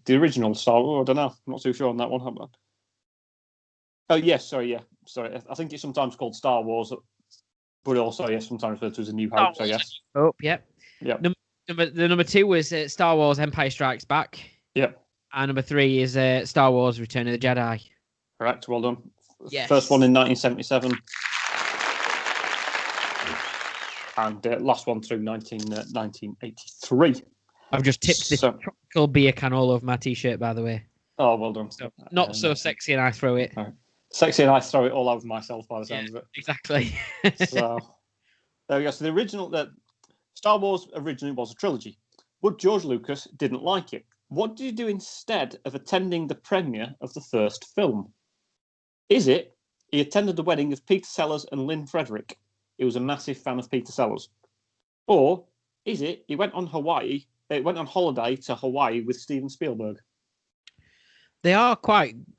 original Star Wars. I don't know. I'm not too sure on that one. Oh, yes, sorry, yeah. Sorry, I think it's sometimes called Star Wars, but also, yes, sometimes referred to as A New Hope, so yes. Oh, yep. Yep. Number 2 was Star Wars Empire Strikes Back. Yep. And number 3 is Star Wars Return of the Jedi. Correct, well done. Yes. First one in 1977. And last one through 1983. I've just tipped this tropical beer can all over my t-shirt, by the way. Oh, well done. So, not so sexy, and I throw it. Right. Sexy, and I throw it all over myself by the sounds of it. Exactly. So there we go. So the original, Star Wars originally was a trilogy, but George Lucas didn't like it. What did you do instead of attending the premiere of the first film? Is it he attended the wedding of Peter Sellers and Lynn Frederick? He was a massive fan of Peter Sellers. Or is it he went on holiday to Hawaii with Steven Spielberg? They are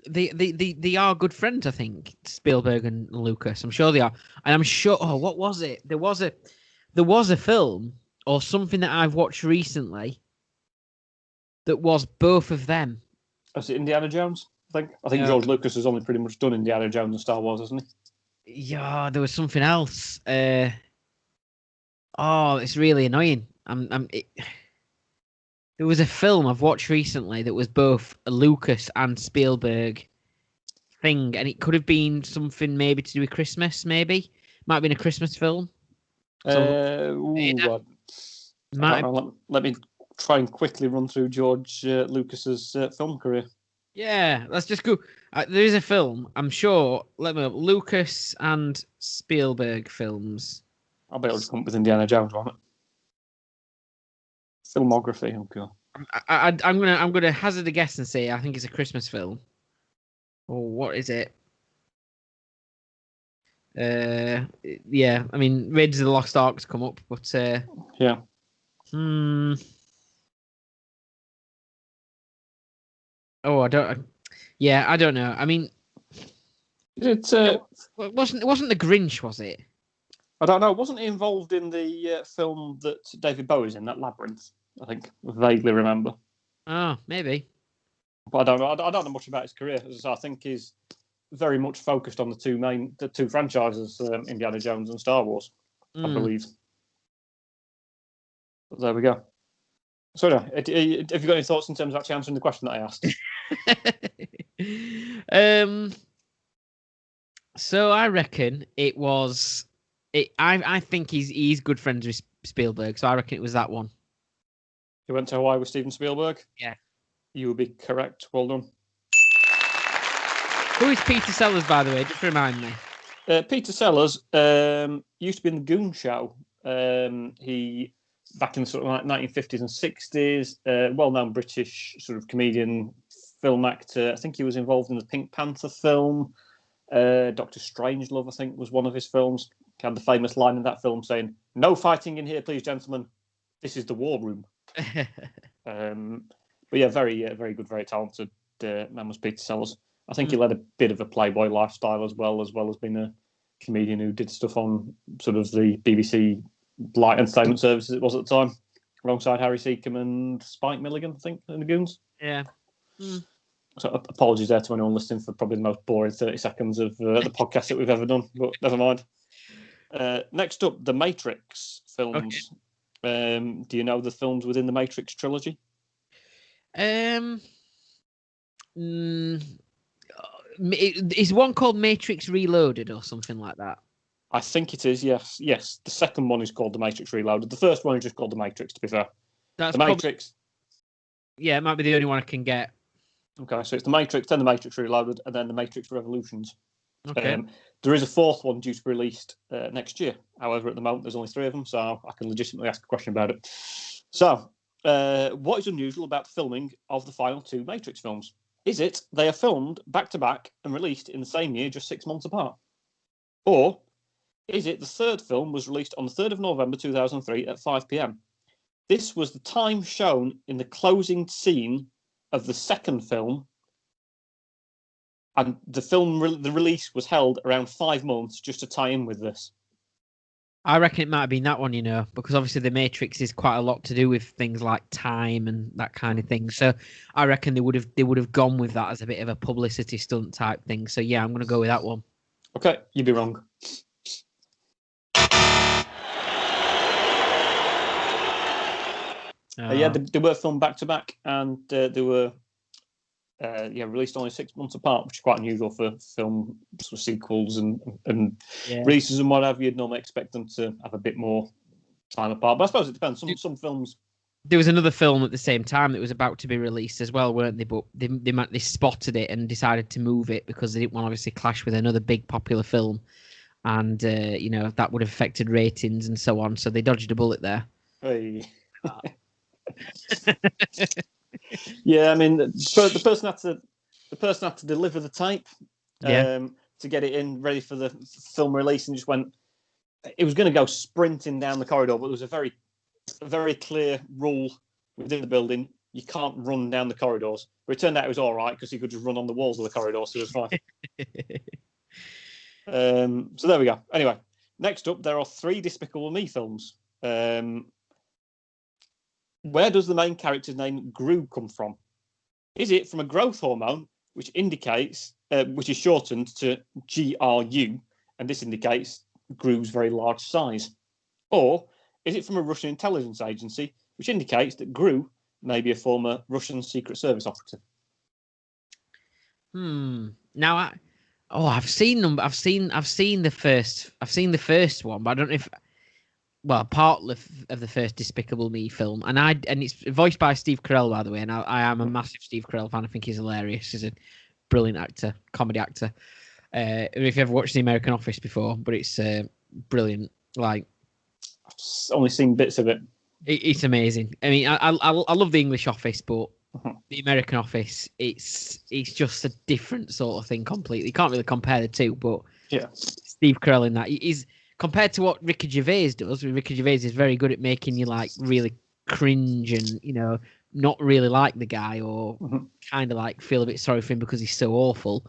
they are good friends, I think, Spielberg and Lucas. I'm sure they are. And I'm sure, what was it? There was a film or something that I've watched recently that was both of them. Was it Indiana Jones? I think George Lucas has only pretty much done Indiana Jones and Star Wars, hasn't he? Yeah, there was something else. It's really annoying. There was a film I've watched recently that was both a Lucas and Spielberg thing, and it could have been something maybe to do with Christmas. Maybe might have been a Christmas film. Let me try and quickly run through George Lucas's film career. Yeah, let's just go. There is a film, I'm sure. Let me look. Lucas and Spielberg films. I'll be able to come up with Indiana Jones, won't it? Filmography, okay. I'm gonna hazard a guess and say I think it's a Christmas film. Or what is it? Yeah, I mean, Raiders of the Lost Ark's come up, but yeah. Oh, I don't. Yeah, I don't know. I mean, it wasn't the Grinch, was it? I don't know. Wasn't he involved in the film that David Bowie's in, that Labyrinth? I think I vaguely remember. Oh, maybe. But I don't know. I don't know much about his career. As I think he's very much focused on the two franchises, Indiana Jones and Star Wars, I believe. But there we go. So, have you got any thoughts in terms of actually answering the question that I asked? So I reckon it was. I think he's good friends with Spielberg, so I reckon it was that one. You went to Hawaii with Steven Spielberg? Yeah. You would be correct. Well done. Who is Peter Sellers, by the way? Just remind me. Peter Sellers used to be in the Goon Show. He, back in the sort of 1950s and 60s, well-known British sort of comedian, film actor. I think he was involved in the Pink Panther film. Dr. Strangelove, I think, was one of his films. He had the famous line in that film saying, "No fighting in here, please, gentlemen. This is the war room." But yeah, very good, very talented man was Peter Sellers. I think he led a bit of a playboy lifestyle as well as being a comedian who did stuff on sort of the BBC light entertainment services it was at the time, alongside Harry Seacombe and Spike Milligan, I think, in the Goons. Yeah. So apologies there to anyone listening for probably the most boring 30 seconds of the podcast that we've ever done, but never mind. Next up, the Matrix films. Okay. Do you know the films within the Matrix trilogy? Is one called Matrix Reloaded or something like that? I think it is, yes. The second one is called The Matrix Reloaded. The first one is just called The Matrix, to be fair. That's The Matrix. Yeah, it might be the only one I can get. Okay, so it's The Matrix, then The Matrix Reloaded, and then The Matrix Revolutions. Okay. There is a fourth one due to be released next year. However, at the moment, there's only 3 of them, so I can legitimately ask a question about it. So, what is unusual about the filming of the final 2 Matrix films? Is it they are filmed back-to-back and released in the same year, just 6 months apart? Or is it the third film was released on the 3rd of November 2003 at 5 p.m? This was the time shown in the closing scene of the second film, and the release was held around 5 months just to tie in with this. I reckon it might have been that one, because obviously the Matrix is quite a lot to do with things like time and that kind of thing. So I reckon they would have gone with that as a bit of a publicity stunt type thing. So yeah, I'm gonna go with that one. Okay, you'd be wrong. Yeah, they were filmed back to back, and they were released only 6 months apart, which is quite unusual for film sort of sequels and releases and what have you. You'd normally expect them to have a bit more time apart, but I suppose it depends. Some films. There was another film at the same time that was about to be released as well, weren't they? But they spotted it and decided to move it because they didn't want to obviously clash with another big popular film, and that would have affected ratings and so on. So they dodged a bullet there. Hey. Yeah, I mean, the person had to deliver the tape to get it in ready for the film release, and just went. It was going to go sprinting down the corridor, but there was a very clear rule within the building: you can't run down the corridors. But it turned out it was all right because he could just run on the walls of the corridor, so it was fine. So there we go. Anyway, next up, there are 3 Despicable Me films. Where does the main character's name Gru come from? Is it from a growth hormone, which is shortened to GRU, and this indicates Gru's very large size? Or is it from a Russian intelligence agency, which indicates that Gru may be a former Russian Secret Service operative? Now, I've seen them. I've seen the first one, but I don't know if. Well, part of the first Despicable Me film, and it's voiced by Steve Carell, by the way, and I am a massive Steve Carell fan. I think he's hilarious. He's a brilliant actor, comedy actor. If you ever watched The American Office before, but it's brilliant. Like, I've only seen bits of it. It's amazing. I mean, I love The English Office, but The American Office, it's just a different sort of thing completely. You can't really compare the two, but yeah, Steve Carell in that is. Compared to what Ricky Gervais does, Ricky Gervais is very good at making you like really cringe and not really like the guy or kind of like feel a bit sorry for him because he's so awful.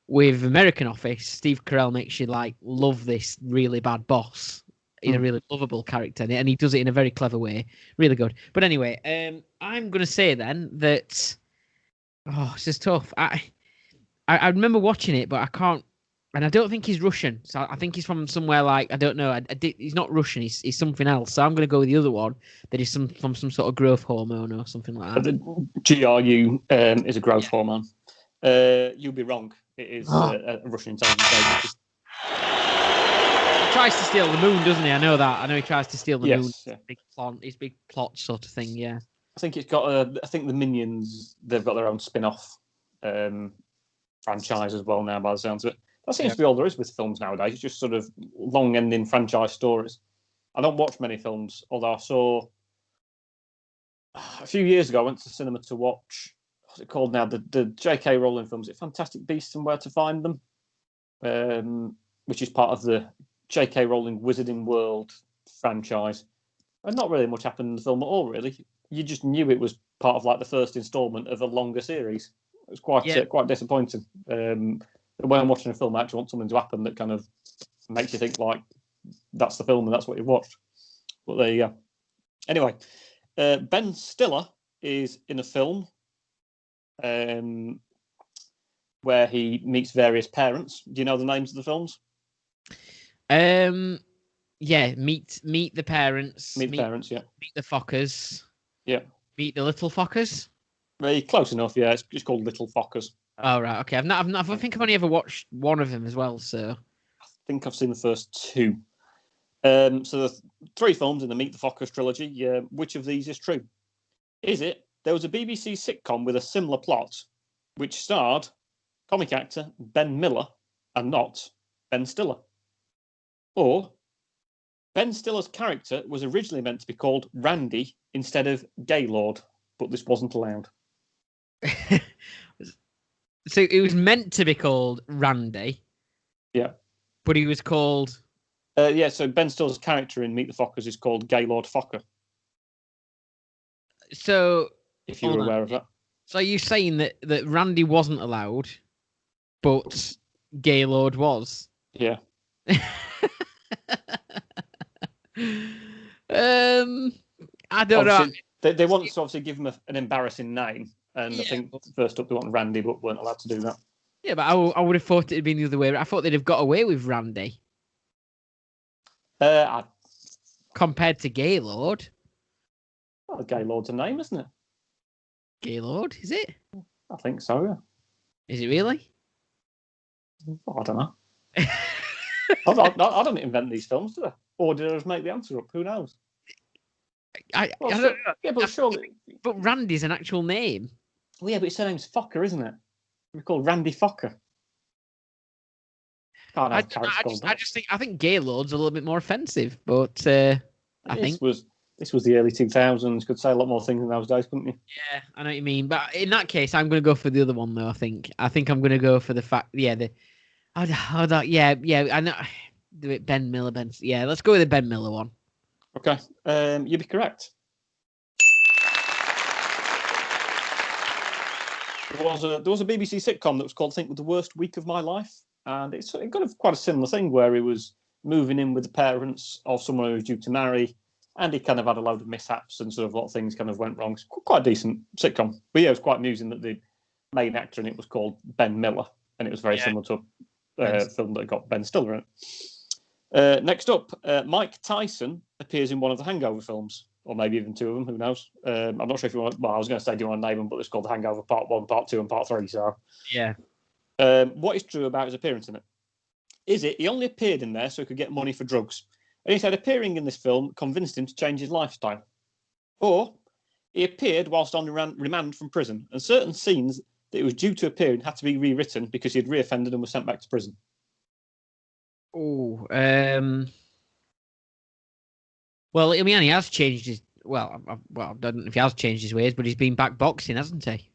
With American Office, Steve Carell makes you like love this really bad boss. He's a really lovable character, and he does it in a very clever way. Really good. But anyway, I'm gonna say then that it's just tough. I remember watching it, but I can't. And I don't think he's Russian. So I think he's from somewhere like, I don't know. He's not Russian. He's something else. So I'm going to go with the other one that is from some sort of growth hormone or something like that. The GRU is a growth hormone. You'll be wrong. It is a Russian intelligence agency. He tries to steal the moon, doesn't he? I know that. I know he tries to steal the moon. Yeah. His big plot sort of thing, yeah. I think it's got I think the Minions, they've got their own spin-off franchise as well now, by the sounds of it. That seems to be all there is with films nowadays. It's just sort of long-ending franchise stories. I don't watch many films, although I saw a few years ago, I went to the cinema to watch, what's it called now? The J.K. Rowling films. Is it Fantastic Beasts and Where to Find Them? Which is part of the J.K. Rowling Wizarding World franchise. And not really much happened in the film at all, really. You just knew it was part of like the first instalment of a longer series. It was quite disappointing. When I'm watching a film, I actually want something to happen that kind of makes you think like that's the film and that's what you've watched. But there you go. Anyway, Ben Stiller is in a film where he meets various parents. Do you know the names of the films? Yeah, meet the parents. Meet the parents, yeah. Meet the Fockers. Yeah. Meet the Little Fockers. Very close enough, yeah. It's just called Little Fockers. Oh right, okay. I think I've only ever watched one of them as well. So I think I've seen the first 2. So the 3 films in the Meet the Fockers trilogy. Which of these is true? Is it there was a BBC sitcom with a similar plot, which starred comic actor Ben Miller and not Ben Stiller? Or Ben Stiller's character was originally meant to be called Randy instead of Gaylord, but this wasn't allowed. So it was meant to be called Randy. Yeah. But he was called... so Ben Stiller's character in Meet the Fockers is called Gaylord Focker. So... If you were aware of that. So are you saying that Randy wasn't allowed, but Gaylord was? Yeah. I don't know. Obviously, they want to obviously give him an embarrassing name, and I think first up they want Randy, but weren't allowed to do that. Yeah, but I would have thought it'd been the other way. I thought they'd have got away with Randy compared to Gaylord. Well, Gaylord's a name, isn't it? Gaylord, is it? I think so, yeah. Is it really? I don't know. I don't invent these films, do I? Or did I just make the answer up? Who knows? I don't know. Yeah, but surely. But Randy's an actual name. Well, yeah, but his surname's Fokker, isn't it? We're called Randy Fokker. I think Gaylord's a little bit more offensive, but this was the early 2000s. Could say a lot more things in those days, couldn't you? Yeah, I know what you mean. But in that case, I'm going to go for the other one, though. I think I'm going to go for the fact. Yeah, I know. Do it, Ben Miller. Yeah, let's go with the Ben Miller one. Okay, you'd be correct. There was a BBC sitcom that was called, I think, The Worst Week of My Life, and it got quite a similar thing where he was moving in with the parents of someone who was due to marry, and he kind of had a load of mishaps and sort of a lot of things kind of went wrong. It's quite a decent sitcom, but yeah, it was quite amusing that the main actor in it was called Ben Miller, and it was very similar to a film that got Ben Stiller in it. Next up, Mike Tyson appears in one of the Hangover films, or maybe even two of them, who knows? I'm not sure if you want. Well, I was going to say, do you want to name them? But it's called The Hangover Part 1, Part 2, and Part 3. So, yeah. What is true about his appearance in it? Is it he only appeared in there so he could get money for drugs? And he said appearing in this film convinced him to change his lifestyle. Or he appeared whilst on remand from prison, and certain scenes that he was due to appear in had to be rewritten because he had reoffended and was sent back to prison. Oh, well, I mean, he has changed his. Well, I don't know if he has changed his ways, but he's been back boxing, hasn't he?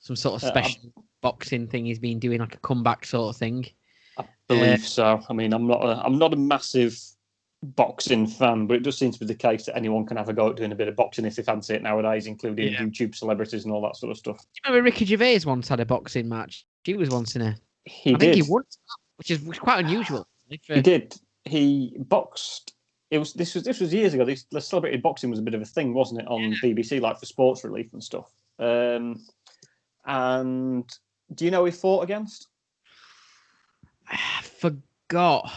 Some sort of special boxing thing he's been doing, like a comeback sort of thing. I believe so. I mean, I'm not a massive boxing fan, but it does seem to be the case that anyone can have a go at doing a bit of boxing if they fancy it nowadays, including YouTube celebrities and all that sort of stuff. Do you remember Ricky Gervais once had a boxing match? He was once in a. I think he won, which is quite unusual. He did. He boxed. This was years ago. The celebrated boxing was a bit of a thing, wasn't it, on BBC, like for sports relief and stuff. And do you know who he fought against? I forgot.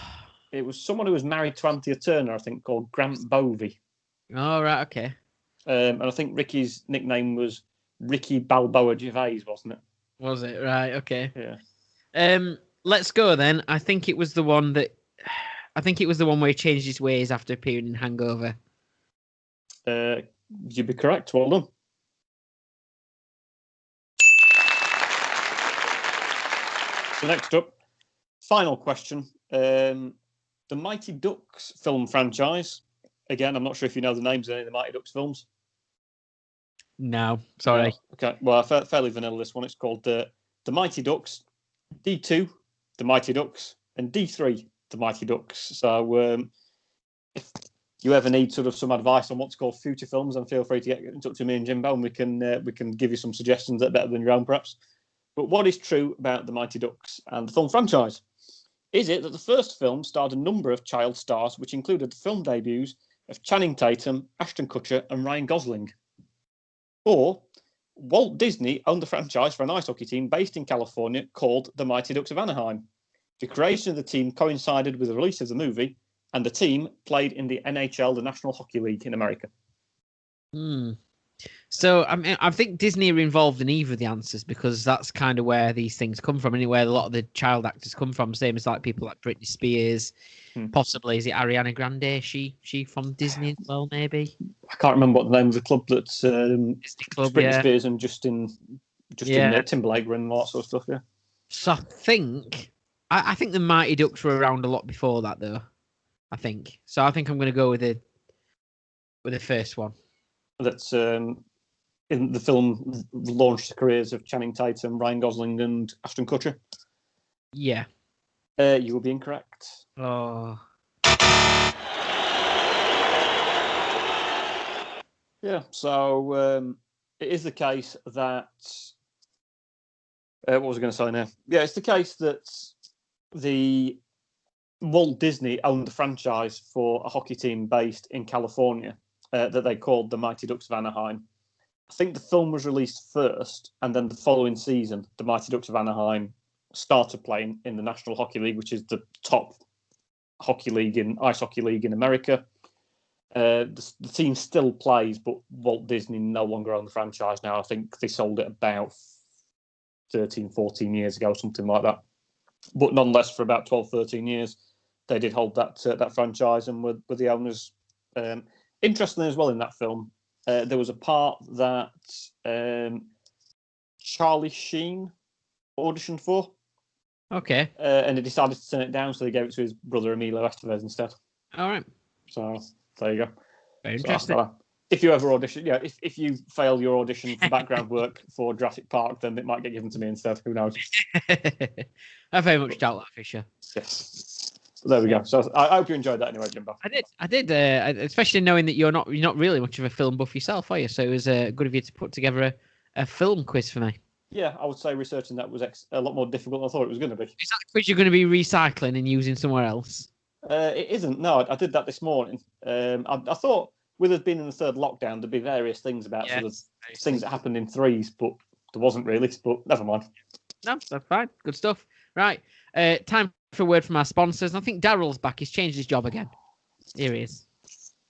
It was someone who was married to Anthea Turner, I think, called Grant Bovey. Oh, right, okay. And I think Ricky's nickname was Ricky Balboa Gervais, wasn't it? Was it? Right, okay. Yeah. Let's go then. I think it was the one where he changed his ways after appearing in Hangover. You'd be correct. Well done. So next up, final question. The Mighty Ducks film franchise. Again, I'm not sure if you know the names of any of the Mighty Ducks films. No, sorry. Okay, well, fairly vanilla this one. It's called The Mighty Ducks, D2, The Mighty Ducks, and D3, The Mighty Ducks. So if you ever need sort of some advice on what's called future films, then feel free to get in touch with me and Jimbo, and we can give you some suggestions that are better than your own, perhaps. But what is true about The Mighty Ducks and the film franchise? Is it that the first film starred a number of child stars, which included the film debuts of Channing Tatum, Ashton Kutcher, and Ryan Gosling? Or Walt Disney owned the franchise for an ice hockey team based in California called the Mighty Ducks of Anaheim. The creation of the team coincided with the release of the movie, and the team played in the NHL, the National Hockey League in America. So, I mean, I think Disney are involved in either of the answers because that's kind of where these things come from. Anyway, a lot of the child actors come from, same as like people like Britney Spears. Possibly, is it Ariana Grande? She from Disney as well, maybe? I can't remember what the name of the club that's Disney Club, Britney Spears and Justin Timberlake and all that sort of stuff, yeah. So I think the Mighty Ducks were around a lot before that, though. I think I'm going to go with the first one. That's in the film launched the careers of Channing Tatum, Ryan Gosling, and Ashton Kutcher. Yeah. You will be incorrect. Oh. Yeah, so it is the case that... what was I going to say now? Yeah, it's the case that the Walt Disney owned the franchise for a hockey team based in California that they called the Mighty Ducks of Anaheim. I think the film was released first, and then the following season, the Mighty Ducks of Anaheim started playing in the National Hockey League, which is the top ice hockey league in America. The team still plays, but Walt Disney no longer owns the franchise now. I think they sold it about 13, 14 years ago, something like that. But nonetheless, for about 12, 13 years, they did hold that franchise and were the owners. Interestingly as well in that film, there was a part that Charlie Sheen auditioned for. Okay. And he decided to turn it down, so they gave it to his brother Emilio Estevez instead. All right. So there you go. Very interesting. So, if you ever audition, if you fail your audition for background work for Jurassic Park, then it might get given to me instead. Who knows? I very much doubt that, Fisher. Yes. So there we go. So I hope you enjoyed that anyway, Jimbo. I did. Especially knowing that you're not really much of a film buff yourself, are you? So it was good of you to put together a film quiz for me. Yeah, I would say researching that was a lot more difficult than I thought it was going to be. Is that a quiz you're going to be recycling and using somewhere else? It isn't. No, I did that this morning. I thought with us being in the third lockdown, there'd be various things about sort of things that happened in threes, but there wasn't really. But never mind. No, that's fine. Good stuff. Right. Time for a word from our sponsors. I think Daryl's back. He's changed his job again. Here he is.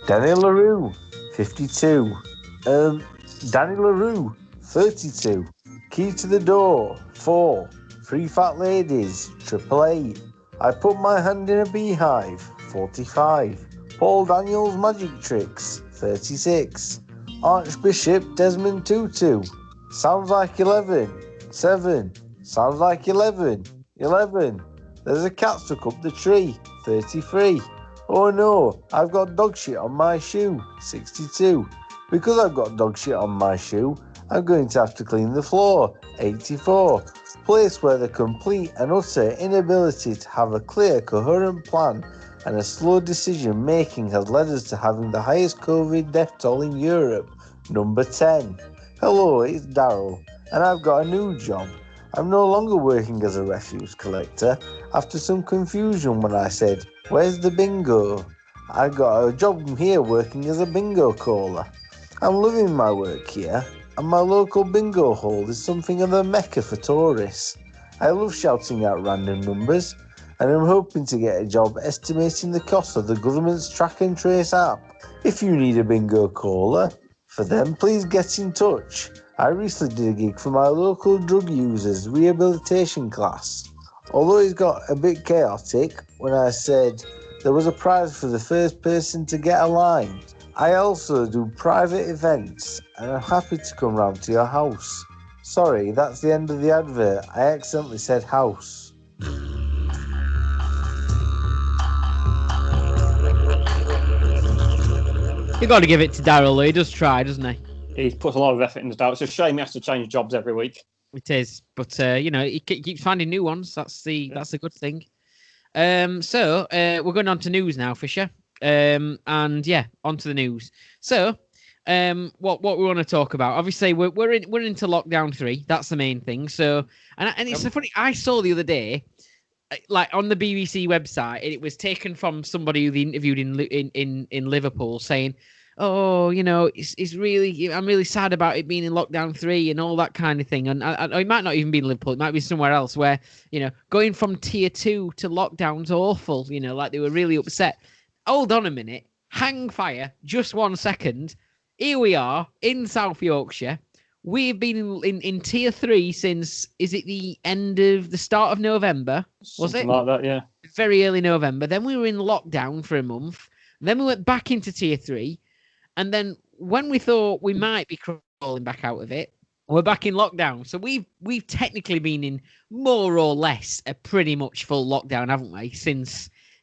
Danny LaRue, 52. Danny LaRue, 32. Key to the Door, 4. Three Fat Ladies, AAA. I Put My Hand in a Beehive, 45. Paul Daniels Magic Tricks, 36. Archbishop Desmond Tutu, Sounds Like 11, 7. Sounds Like 11, 11. There's a cat stuck up the tree, 33. Oh no, I've got dog shit on my shoe, 62. Because I've got dog shit on my shoe, I'm going to have to clean the floor, 84. Place where the complete and utter inability to have a clear, coherent plan and a slow decision making has led us to having the highest COVID death toll in Europe, number 10. Hello, it's Daryl, and I've got a new job. I'm no longer working as a refuse collector after some confusion when I said, "Where's the bingo?" I got a job here working as a bingo caller. I'm loving my work here, and my local bingo hall is something of a mecca for tourists. I love shouting out random numbers, and I'm hoping to get a job estimating the cost of the government's track and trace app. If you need a bingo caller for them, please get in touch. I recently did a gig for my local drug users rehabilitation class. Although it got a bit chaotic when I said there was a prize for the first person to get a line. I also do private events and I'm happy to come round to your house. Sorry, that's the end of the advert. I accidentally said house. You got to give it to Daryl. He does try, doesn't he? He puts a lot of effort into that. It's a shame he has to change jobs every week. It is, but he keeps finding new ones. That's the good thing. So we're going on to news now, Fisher. And yeah, on to the news. So, what we want to talk about? Obviously, we're into lockdown 3. That's the main thing. So, and it's so funny. I saw the other day, like on the BBC website, it was taken from somebody who they interviewed in Liverpool, saying, "Oh, it's really, I'm really sad about it being in lockdown 3 and all that kind of thing." And it might not even be in Liverpool; it might be somewhere else where going from tier 2 to lockdown's awful. Like they were really upset. Hold on a minute, hang fire, just 1 second. Here we are in South Yorkshire. We've been in tier 3 since, is it the start of November? Was Something it? like that, yeah. Very early November. Then we were in lockdown for a month. Then we went back into tier 3. And then when we thought we might be crawling back out of it, we're back in lockdown. So we've technically been in more or less a pretty much full lockdown, haven't we?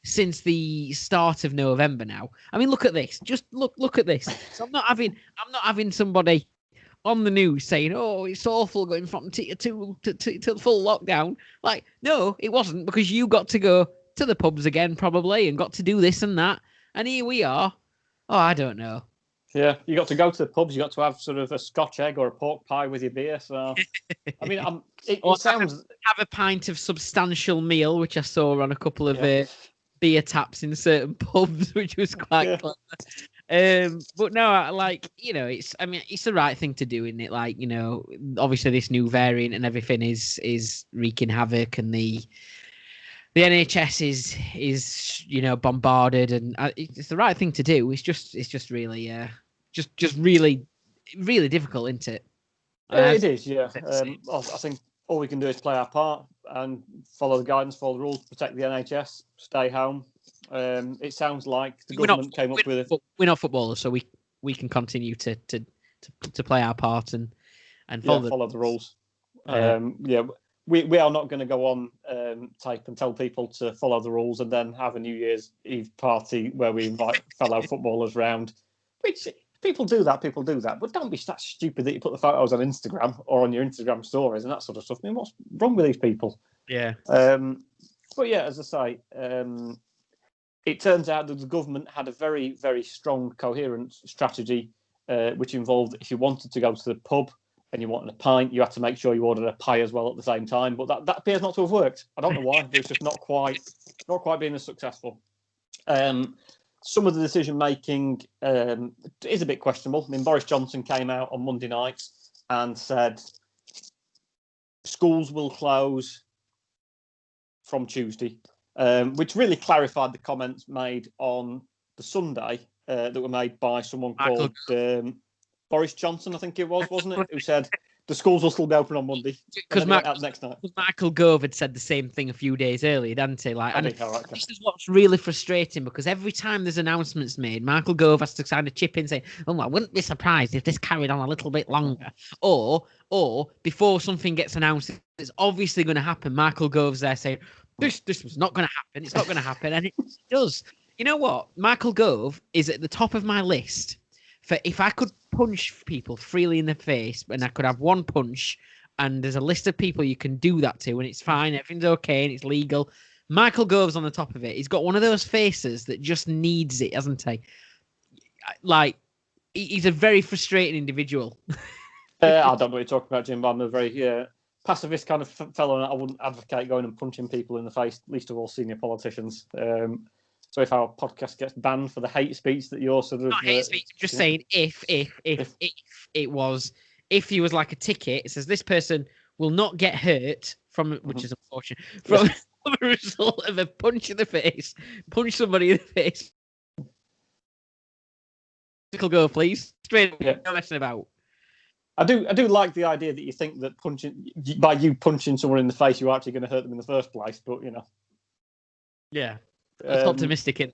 Since the start of November now. I mean, look at this. Just look at this. So I'm not having somebody on the news saying, "Oh, it's awful going from tier 2 to full lockdown." Like, no, it wasn't, because you got to go to the pubs again probably and got to do this and that. And here we are. Oh, I don't know. Yeah, you got to go to the pubs. You got to have sort of a Scotch egg or a pork pie with your beer. So, I mean, it sounds have a pint of substantial meal, which I saw on a couple of beer taps in certain pubs, which was quite clever. But no, it's the right thing to do, isn't it? Like, obviously this new variant and everything is wreaking havoc, and the NHS is bombarded, and it's the right thing to do. It's just really just really really difficult, isn't it? It is, yeah. I think all we can do is play our part and follow the guidance, follow the rules, protect the NHS, stay home. It sounds like the government came up with it. We're not footballers, so we can continue to play our part and follow the rules. We are not going to go on tape and tell people to follow the rules and then have a New Year's Eve party where we invite fellow footballers round. Which people do that, but don't be that stupid that you put the photos on Instagram or on your Instagram stories and that sort of stuff. I mean, what's wrong with these people? Yeah. But yeah, as I say, it turns out that the government had a very, very strong, coherent strategy, which involved if you wanted to go to the pub and you wanted a pint, you had to make sure you ordered a pie as well at the same time. But that appears not to have worked. I don't know why, but it's just not quite being as successful. Some of the decision making is a bit questionable. I mean, Boris Johnson came out on Monday night and said schools will close from Tuesday, which really clarified the comments made on the Sunday that were made by someone called Boris Johnson, I think it was, wasn't it? Who said the schools will still be open on Monday. Because next night. Michael Gove had said the same thing a few days earlier, hadn't he? This is what's really frustrating, because every time there's announcements made, Michael Gove has to kind of chip in and say, "Oh, I wouldn't be surprised if this carried on a little bit longer." Or before something gets announced, it's obviously going to happen. Michael Gove's there saying, "This was not going to happen. It's not going to happen," and it does. You know what? Michael Gove is at the top of my list for if I could punch people freely in the face and I could have one punch, and there's a list of people you can do that to and it's fine, everything's okay and it's legal. Michael Gove's on the top of it. He's got one of those faces that just needs it, hasn't he? Like, he's a very frustrating individual. I don't know what you're talking about, Jimbo. I'm a very pacifist kind of fellow, and I wouldn't advocate going and punching people in the face, least of all senior politicians. So if our podcast gets banned for the hate speech that you're sort of... Not hate speech, I'm just saying if he was like a ticket, it says this person will not get hurt from, which is unfortunate, from a result of a punch in the face, punch somebody in the face. Go, please. Straight, no messing about. I do like the idea that you think that by you punching someone in the face, you're actually going to hurt them in the first place, but, Yeah. It's optimistic.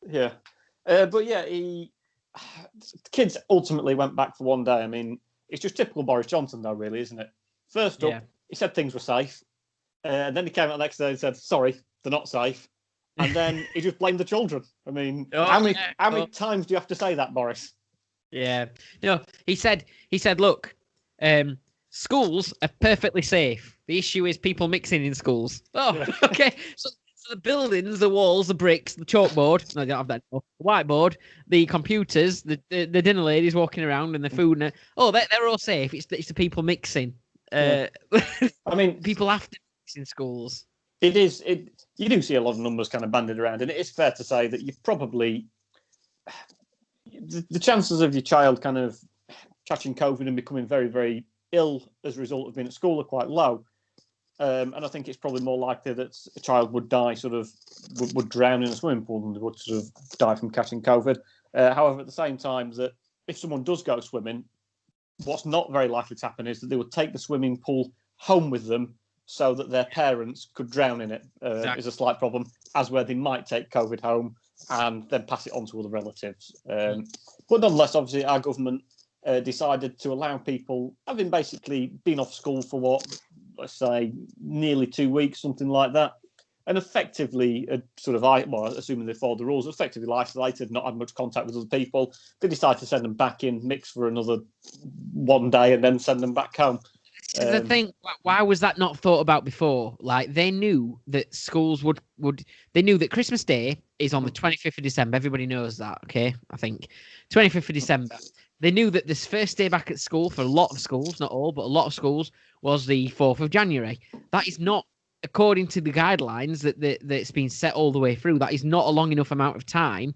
But yeah, kids ultimately went back for one day. I mean, it's just typical Boris Johnson, though, really, isn't it? First up, he said things were safe. And then he came out the next day and said, sorry, they're not safe. And then he just blamed the children. I mean, how many times do you have to say that, Boris? Yeah. He said, look, schools are perfectly safe. The issue is people mixing in schools. Oh, okay. So the buildings, the walls, the bricks, the chalkboard. No, I don't have that. The whiteboard, the computers, the dinner ladies walking around, and the food. They're all safe. It's the people mixing. I mean, people have to mix in schools. It is. You do see a lot of numbers kind of banded around, and it is fair to say that you probably the chances of your child kind of catching COVID and becoming very, very ill as a result of being at school are quite low. And I think it's probably more likely that a child would die, would drown in a swimming pool than they would sort of die from catching COVID. However, at the same time, that if someone does go swimming, what's not very likely to happen is that they would take the swimming pool home with them so that their parents could drown in it. Is a slight problem, as where they might take COVID home and then pass it on to other relatives. But nonetheless, obviously, our government decided to allow people, having basically been off school for let's say, nearly 2 weeks, something like that, and effectively, assuming they followed the rules, effectively isolated, not had much contact with other people. They decided to send them back in, mix for another 1 day, and then send them back home. The thing, why was that not thought about before? Like, they knew that schools would they knew that Christmas Day is on the 25th of December. Everybody knows that, okay? I think 25th of December. They knew that this first day back at school for a lot of schools, not all, but a lot of schools, was the 4th of January. That is not according to the guidelines that's been set all the way through, that is not a long enough amount of time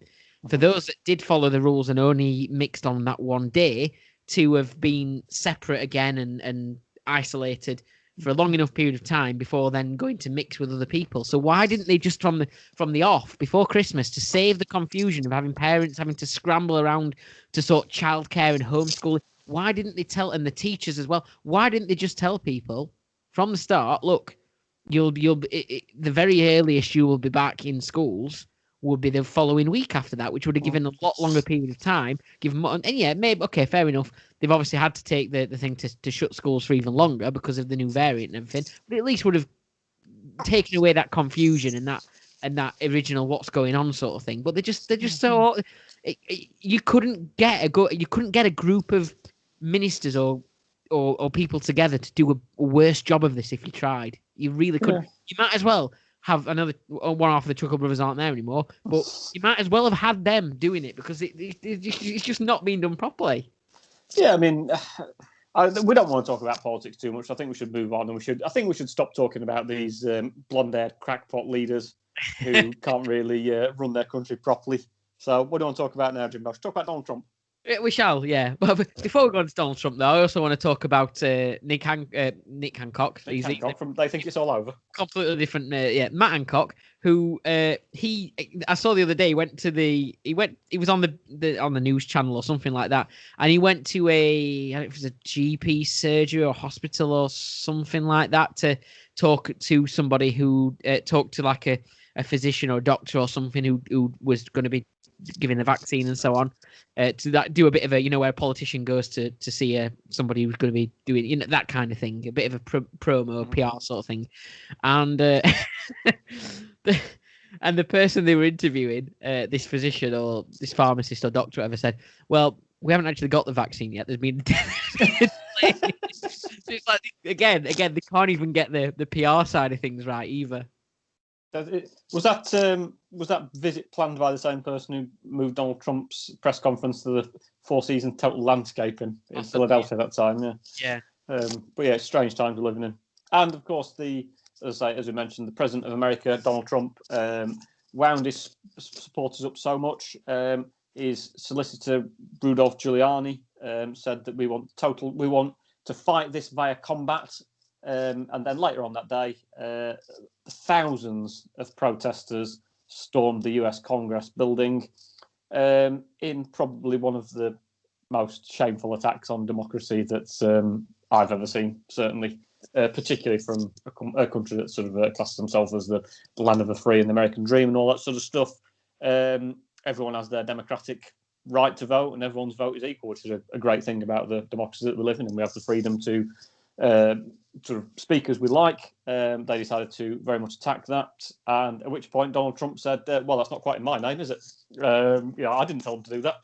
for those that did follow the rules and only mixed on that one day to have been separate again and isolated for a long enough period of time before then going to mix with other people. So why didn't they just from the off before Christmas, to save the confusion of having parents having to scramble around to sort childcare and homeschooling, why didn't they tell, and the teachers as well, why didn't they just tell people from the start, look, the very earliest you will be back in schools would be the following week after that, which would have given a lot longer period of time. And yeah, maybe, okay, fair enough. They've obviously had to take the thing to shut schools for even longer because of the new variant and everything, but at least would have taken away that confusion and that original what's going on sort of thing. But they're just so you couldn't get a group of ministers or people together to do a worse job of this if you tried. You really couldn't. Yeah. You might as well have another one half of the Chuckle Brothers aren't there anymore, but you might as well have had them doing it because it's just not being done properly. Yeah, I mean, we don't want to talk about politics too much. I think we should move on, and I think we should stop talking about these blonde-haired crackpot leaders who can't really run their country properly. So, what do you want to talk about now, Jimbo? Talk about Donald Trump. We shall, yeah. But before we go on to Donald Trump, though, I also want to talk about Nick Hancock. Nick Hancock from They Think It's All Over. Completely different, Matt Hancock, who I saw the other day. He was on the news channel or something like that, and he went to I don't know if it was a GP surgery or hospital or something like that to talk to somebody who talked to like a physician or doctor or something who was going to be giving the vaccine and so on, to do a bit of a, where a politician goes to see somebody who's going to be doing that kind of thing, a bit of a promo PR sort of thing, and and the person they were interviewing, this physician or this pharmacist or doctor, whatever, said, "Well, we haven't actually got the vaccine yet. There's been." So it's like again, they can't even get the PR side of things right either. Was that visit planned by the same person who moved Donald Trump's press conference to the Four Seasons Total Landscaping in Philadelphia that time? Yeah. But yeah, it's strange times we're living in. And of course, as we mentioned, the President of America, Donald Trump, wound his supporters up so much. His solicitor Rudolph Giuliani said that we want to fight this via combat. And then later on that day, thousands of protesters stormed the US Congress building in probably one of the most shameful attacks on democracy that I've ever seen, certainly, particularly from a country that sort of classes themselves as the land of the free and the American dream and all that sort of stuff. Everyone has their democratic right to vote, and everyone's vote is equal, which is a great thing about the democracy that we live in, and we have the freedom to sort of speak as we like. They decided to very much attack that, and at which point Donald Trump said, well, that's not quite in my name, is it? I didn't tell him to do that,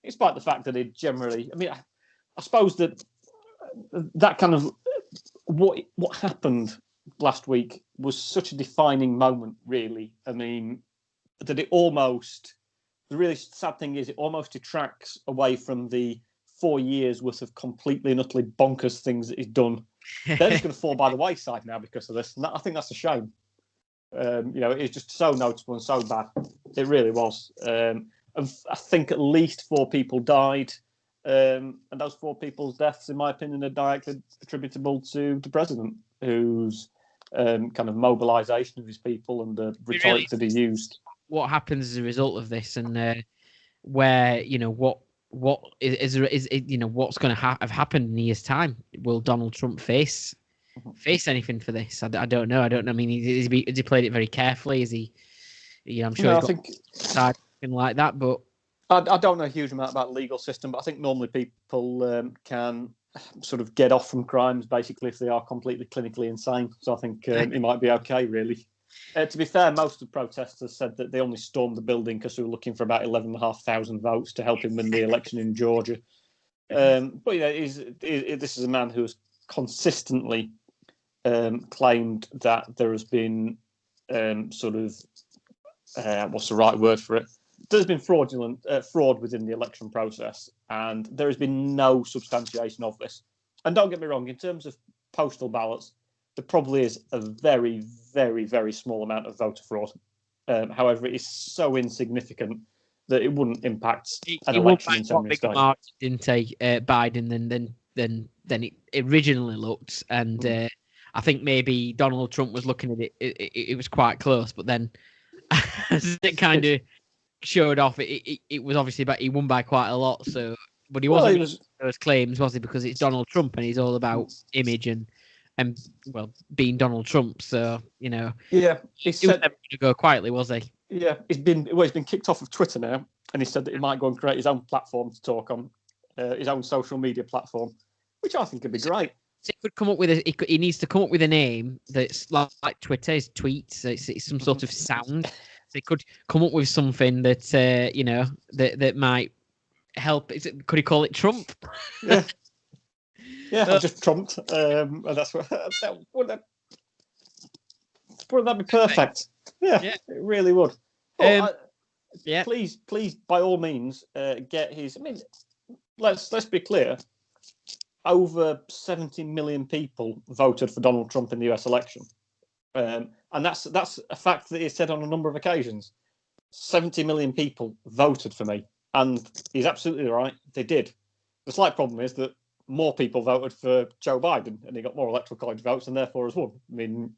despite the fact that he generally, I suppose that kind of what happened last week was such a defining moment, really. That the really sad thing is it almost detracts away from the 4 years worth of completely and utterly bonkers things that he's done. They're just going to fall by the wayside now because of this. And I think that's a shame. It's just so noticeable and so bad. It really was. And I think at least 4 people died. And those 4 people's deaths, in my opinion, are directly attributable to the president, whose kind of mobilisation of his people and the rhetoric that he used. What happens as a result of this, and where what is what's going to have happened in a year's time? Will Donald Trump face anything for this? I don't know. I mean, has he played it very carefully? Is he? I'm sure. I think something like that, but I don't know a huge amount about the legal system. But I think normally people can sort of get off from crimes basically if they are completely clinically insane. So I think it might be okay, really. To be fair, most of the protesters said that they only stormed the building because they were looking for about 11,500 votes to help him win the election in Georgia. But this is a man who has consistently claimed that there has been what's the right word for it? There's been fraud within the election process, and there has been no substantiation of this. And don't get me wrong, in terms of postal ballots, there probably is a very, very, very small amount of voter fraud. However, it is so insignificant that it wouldn't impact an election in so many states. Didn't Biden than it originally looked, and I think maybe Donald Trump was looking at it. It was quite close, but then as it kind of showed off, it was obviously, but he won by quite a lot. So, but he wasn't making those claims, was he? Because it's Donald Trump, and he's all about image and well, being Donald Trump. So he was never going to go quietly, was he? Yeah, he's been kicked off of Twitter now, and he said that he might go and create his own platform to talk on, his own social media platform, which I think would be great. So he could come up with he needs to come up with a name that's like Twitter, his tweets. It's some sort of sound. So he could come up with something that that might help. Could he call it Trump? Yeah, I just trumped, and that's what wouldn't that be perfect? Yeah, it really would. Please, by all means, get his. I mean, let's be clear. Over 70 million people voted for Donald Trump in the US election, and that's a fact that he said on a number of occasions. 70 million people voted for me, and he's absolutely right. They did. The slight problem is that more people voted for Joe Biden, and he got more electoral college votes, and therefore has won. I mean,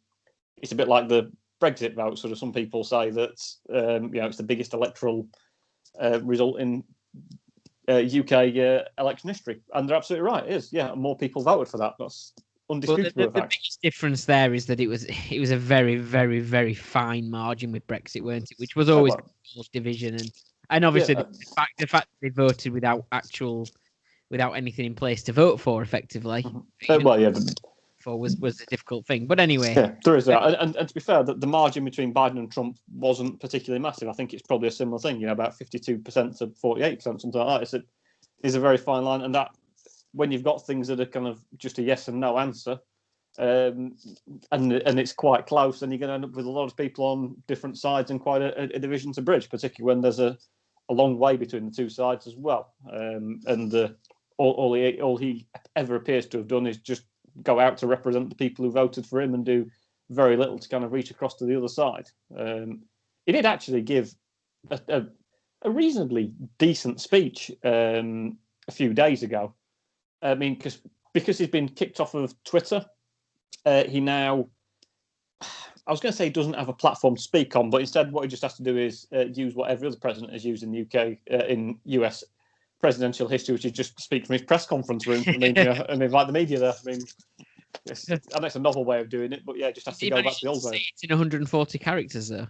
it's a bit like the Brexit vote. Sort of, some people say that it's the biggest electoral result in UK election history, and they're absolutely right. It is. Yeah, more people voted for that. That's undisputable. The biggest difference there is that it was a very, very, very fine margin with Brexit, weren't it? Which was always a division, and obviously the fact that they voted without anything in place to vote for, effectively. Was a difficult thing, but anyway. Yeah, there is that, and to be fair, the margin between Biden and Trump wasn't particularly massive. I think it's probably a similar thing, about 52% to 48%, something like that. It's a very fine line, and that when you've got things that are kind of just a yes and no answer, and it's quite close, then you're going to end up with a lot of people on different sides and quite a division to bridge, particularly when there's a long way between the two sides as well. And all he ever appears to have done is just go out to represent the people who voted for him and do very little to kind of reach across to the other side. He did actually give a reasonably decent speech a few days ago. I mean, because he's been kicked off of Twitter, he now, I was going to say he doesn't have a platform to speak on, but instead what he just has to do is use what every other president has used in the UK, in US presidential history, which is just speak from his press conference room. I mean, and invite the media there. I mean, I know it's a novel way of doing it, but just has to go back to the old way. It's in 140 characters, though.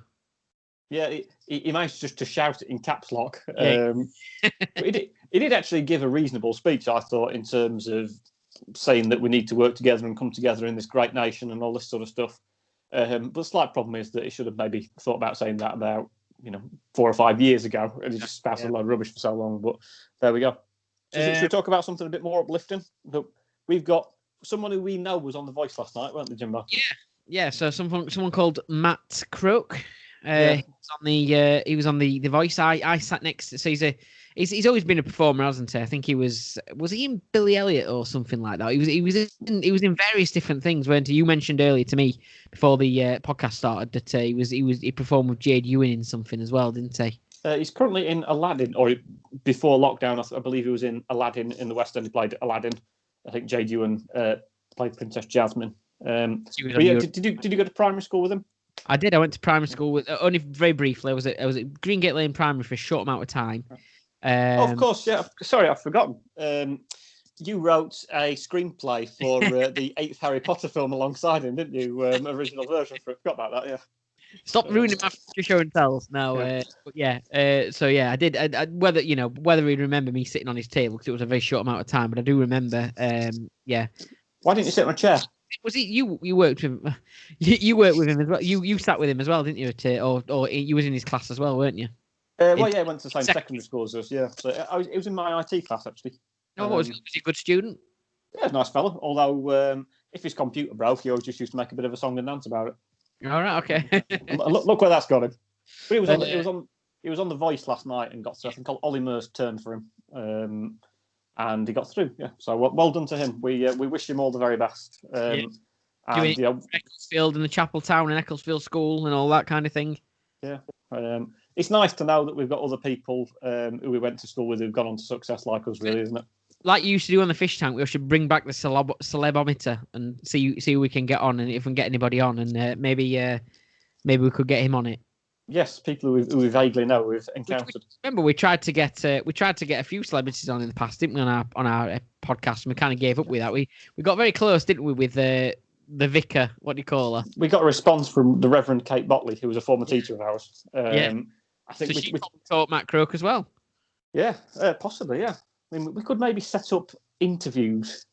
Yeah, he managed just to shout it in caps lock. He did actually give a reasonable speech, I thought, in terms of saying that we need to work together and come together in this great nation and all this sort of stuff. But the slight problem is that he should have maybe thought about saying that about 4 or 5 years ago, and he just spouted a lot of rubbish for so long. But there we go. Should we talk about something a bit more uplifting? We've got someone who we know was on The Voice last night, weren't they, Jimbo? Yeah. So someone called Matt Crook. He was on the Voice. I sat next to. So he's always been a performer, hasn't he? I think he was he in Billy Elliot or something like that? He was in various different things, weren't he? You mentioned earlier to me before the podcast started that he performed with Jade Ewan in something as well, didn't he? He's currently in Aladdin, or before lockdown, I believe he was in Aladdin in the West End. He played Aladdin. I think Jade Ewan played Princess Jasmine. Did you go to primary school with him? I did. I went to primary school with only very briefly. I was at Greengate Lane Primary for a short amount of time. Of course, yeah. Sorry, I've forgotten. You wrote a screenplay for the 8th Harry Potter film alongside him, didn't you? Original version. I forgot about that. Yeah. Stop ruining my show and tells now. So yeah, I did. Whether he'd remember me sitting on his table because it was a very short amount of time, but I do remember. Yeah. Why didn't you sit on a chair? Was it you? You worked with him. You worked with him as well. You sat with him as well, didn't you? Or you was in his class as well, weren't you? I went to the same secondary school as us. Yeah, so it was in my IT class actually. Oh, was he a good student? Yeah, a nice fella. Although if his computer broke, he always just used to make a bit of a song and dance about it. All right, okay. look where that's got him. But he was on The Voice last night and got through. I think Ollie Murs turned for him, and he got through. Yeah, so well done to him. We wish him all the very best. And Ecclesfield and the Chapel Town and Ecclesfield School and all that kind of thing. Yeah. It's nice to know that we've got other people who we went to school with who've gone on to success like us, really, isn't it? Like you used to do on the Fish Tank, we should bring back the celebometer and see who we can get on, and if we can get anybody on, and maybe we could get him on it. Yes, people who we vaguely know we've encountered. Remember, we tried to get a few celebrities on in the past, didn't we, on our podcast? And we kind of gave up with that. We got very close, didn't we, with the vicar? What do you call her? We got a response from the Reverend Kate Botley, who was a former teacher of ours. I think we taught Matt Croak as well. Yeah, possibly. Yeah, I mean, we could maybe set up interviews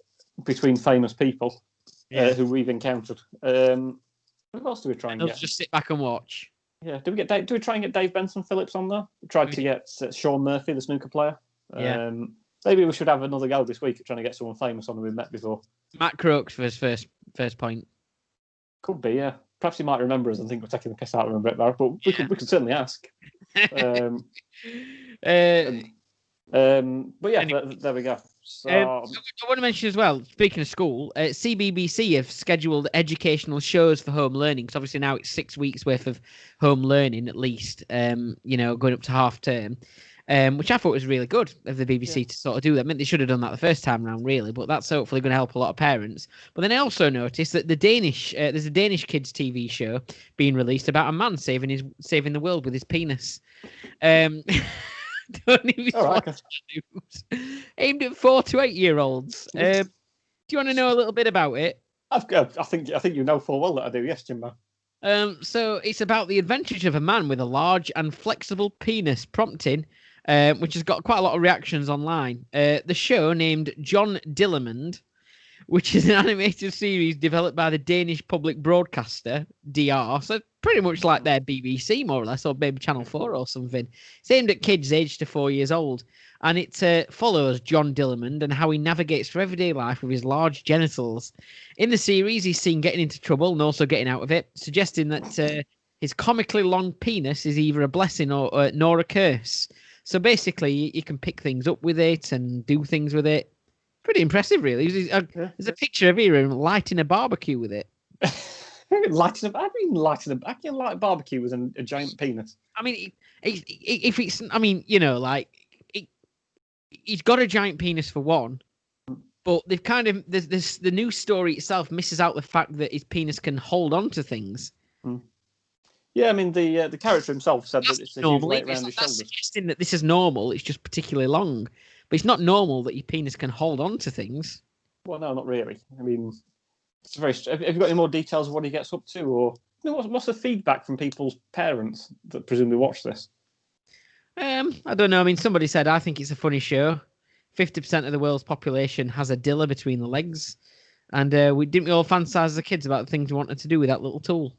between famous people who we've encountered. What else do we try and get? Just sit back and watch. Yeah, do we try and get Dave Benson Phillips on there? We tried to get Sean Murphy, the snooker player. Maybe we should have another go this week at trying to get someone famous on who we've met before. Matt Croak for his first point. Could be, yeah. Perhaps he might remember us and think we're taking the piss out of him a bit there, but we could certainly ask. But yeah, anyway. There we go. So, I want to mention as well, speaking of school, CBBC have scheduled educational shows for home learning. Because obviously now it's 6 weeks worth of home learning at least, going up to half term, which I thought was really good of the BBC to sort of do that. I mean, they should have done that the first time around, really, but that's hopefully going to help a lot of parents. But then I also noticed that there's a Danish kids TV show being released about a man saving the world with his penis. Don't even watch news. Aimed at 4 to 8 year olds. Do you want to know a little bit about it? I think you know full well that I do. Yes, Jimbo. So it's about the adventures of a man with a large and flexible penis, prompting, which has got quite a lot of reactions online. The show, named John Dillermand, which is an animated series developed by the Danish public broadcaster, DR. So pretty much like their BBC, more or less, or maybe Channel 4 or something. It's aimed at kids aged to 4 years old. And it follows John Dillermand and how he navigates through everyday life with his large genitals. In the series, he's seen getting into trouble and also getting out of it, suggesting that his comically long penis is either a blessing nor a curse. So basically, you can pick things up with it and do things with it. Pretty impressive, really. There's a picture of him lighting a barbecue with it. Lighting a barbecue with a giant penis. I mean, if it's, I mean, he's got a giant penis for one, but they've kind of the news story itself misses out the fact that his penis can hold on to things. Yeah, I mean the character himself said that it's a huge weight around his shoulders. Suggesting that this is normal. It's just particularly long. But it's not normal that your penis can hold on to things. Well, no, not really. I mean, it's very. Have you got any more details of what he gets up to, or what's the feedback from people's parents that presumably watch this? I don't know. I mean, somebody said I think it's a funny show. 50% of the world's population has a dilla between the legs, and we all fantasize as kids about the things we wanted to do with that little tool.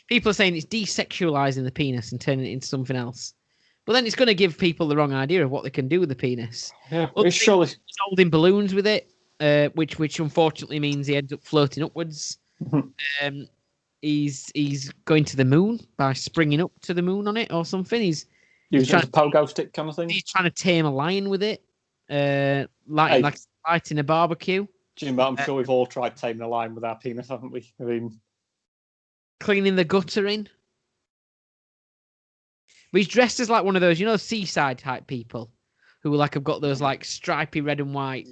People are saying it's desexualizing the penis and turning it into something else. But then it's going to give people the wrong idea of what they can do with the penis. Yeah, it's surely holding balloons with it, which unfortunately means he ends up floating upwards. He's going to the moon by springing up to the moon on it or something. He's trying to pogo stick kind of thing. He's trying to tame a lion with it, like lighting a barbecue. Jimbo, I'm sure we've all tried taming a lion with our penis, haven't we? I mean, cleaning the gutter in. But he's dressed as like one of those, seaside type people who have got those like stripy red and white,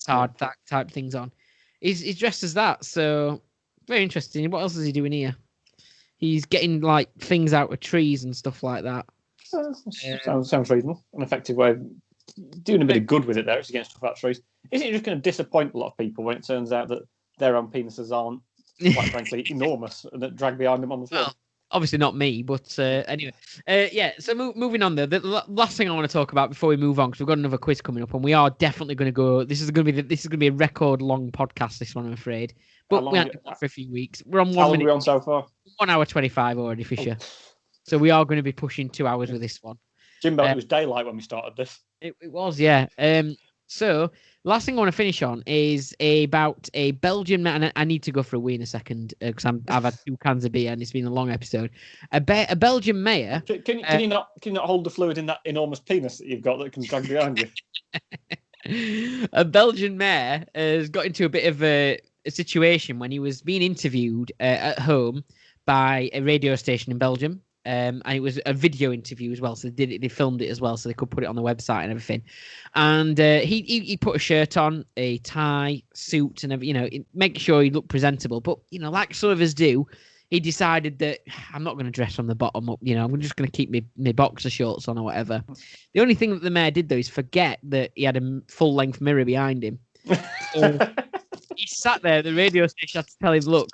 hard type things on. He's dressed as that, so very interesting. What else is he doing here? He's getting like things out of trees and stuff like that. Sounds reasonable. An effective way of doing a bit of good with it there. It's getting stuff out of trees. Isn't it just going to disappoint a lot of people when it turns out that their own penises aren't, quite frankly, enormous and that drag behind them on the floor? Well, obviously not me, but anyway. So moving on there, the last thing I want to talk about before we move on, because we've got another quiz coming up, and we are definitely going to go. This is going to be a record long podcast. This one, I'm afraid. But we had for a few weeks. We're on 1 minute. How long are we on so far? 1 hour 25 already, Fisher. So we are going to be pushing 2 hours with this one. Jimbo, it was daylight when we started this. It was, yeah. So last thing I want to finish on is about a Belgian man. And I need to go for a wee in a second because I've had 2 cans of beer and it's been a long episode. A Belgian mayor. Can you not hold the fluid in that enormous penis that you've got that can drag behind you? A Belgian mayor has got into a bit of a situation when he was being interviewed at home by a radio station in Belgium. And it was a video interview as well, so they filmed it as well, so they could put it on the website and everything. And he put a shirt on, a tie, suit, and everything, make sure he looked presentable. But like some of us do, he decided that I'm not going to dress from the bottom up. I'm just going to keep my boxer shorts on or whatever. The only thing that the mayor did though is forget that he had a full length mirror behind him. So he sat there. The radio station had to tell him, "Look,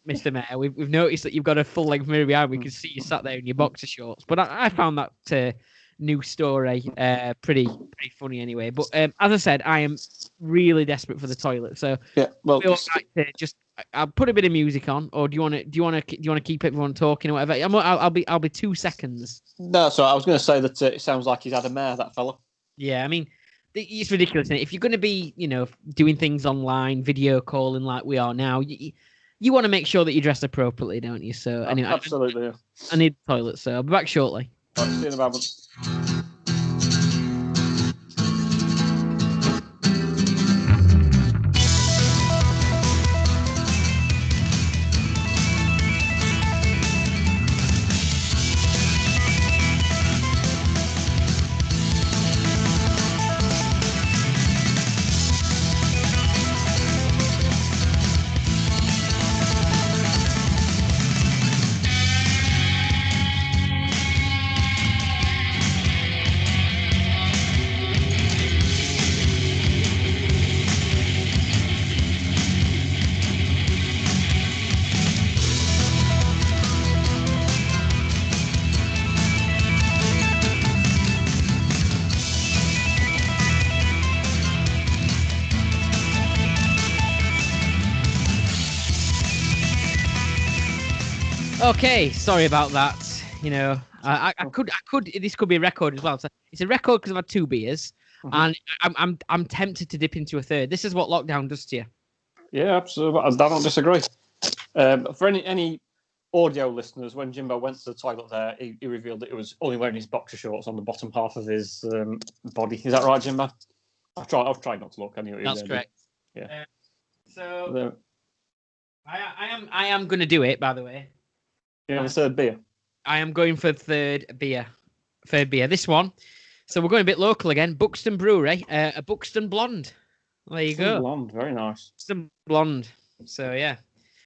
Mr. Mayor, we've noticed that you've got a full length mirror behind. We can see you sat there in your boxer shorts." But I found that new story pretty funny anyway. But as I said, I am really desperate for the toilet. So yeah, well, I'll put a bit of music on, or do you want to keep everyone talking or whatever? I'll be 2 seconds. No, so I was going to say that it sounds like he's had a mare, that fella. Yeah, I mean, it's ridiculous, isn't it? If you're going to be, doing things online, video calling like we are now, you want to make sure that you dress appropriately, don't you? So anyway, absolutely. I need the toilet, so I'll be back shortly. Right, see you in a moment. Okay, sorry about that. I could. This could be a record as well. So it's a record because I've had 2 beers, and I'm tempted to dip into a third. This is what lockdown does to you. Yeah, absolutely. I don't disagree. For any audio listeners, when Jimbo went to the toilet there, he revealed that he was only wearing his boxer shorts on the bottom half of his body. Is that right, Jimbo? I've tried not to look. I knew it. That's correct. Yeah. So I am going to do it. By the way. You have a third beer? I am going for third beer. This one. So we're going a bit local again. Buxton Brewery, a Buxton Blonde. There you go. Blonde, very nice. Buxton Blonde. So yeah.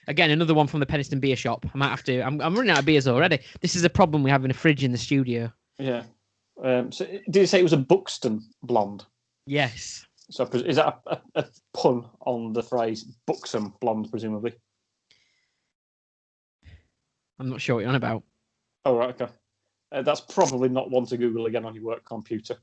Again, another one from the Penistone Beer Shop. I might have to. I'm running out of beers already. This is a problem we have in a fridge in the studio. Yeah. So did you say it was a Buxton Blonde? Yes. So is that a pun on the phrase buxom blonde, presumably? I'm not sure what you're on about. Oh, right, okay. That's probably not one to Google again on your work computer.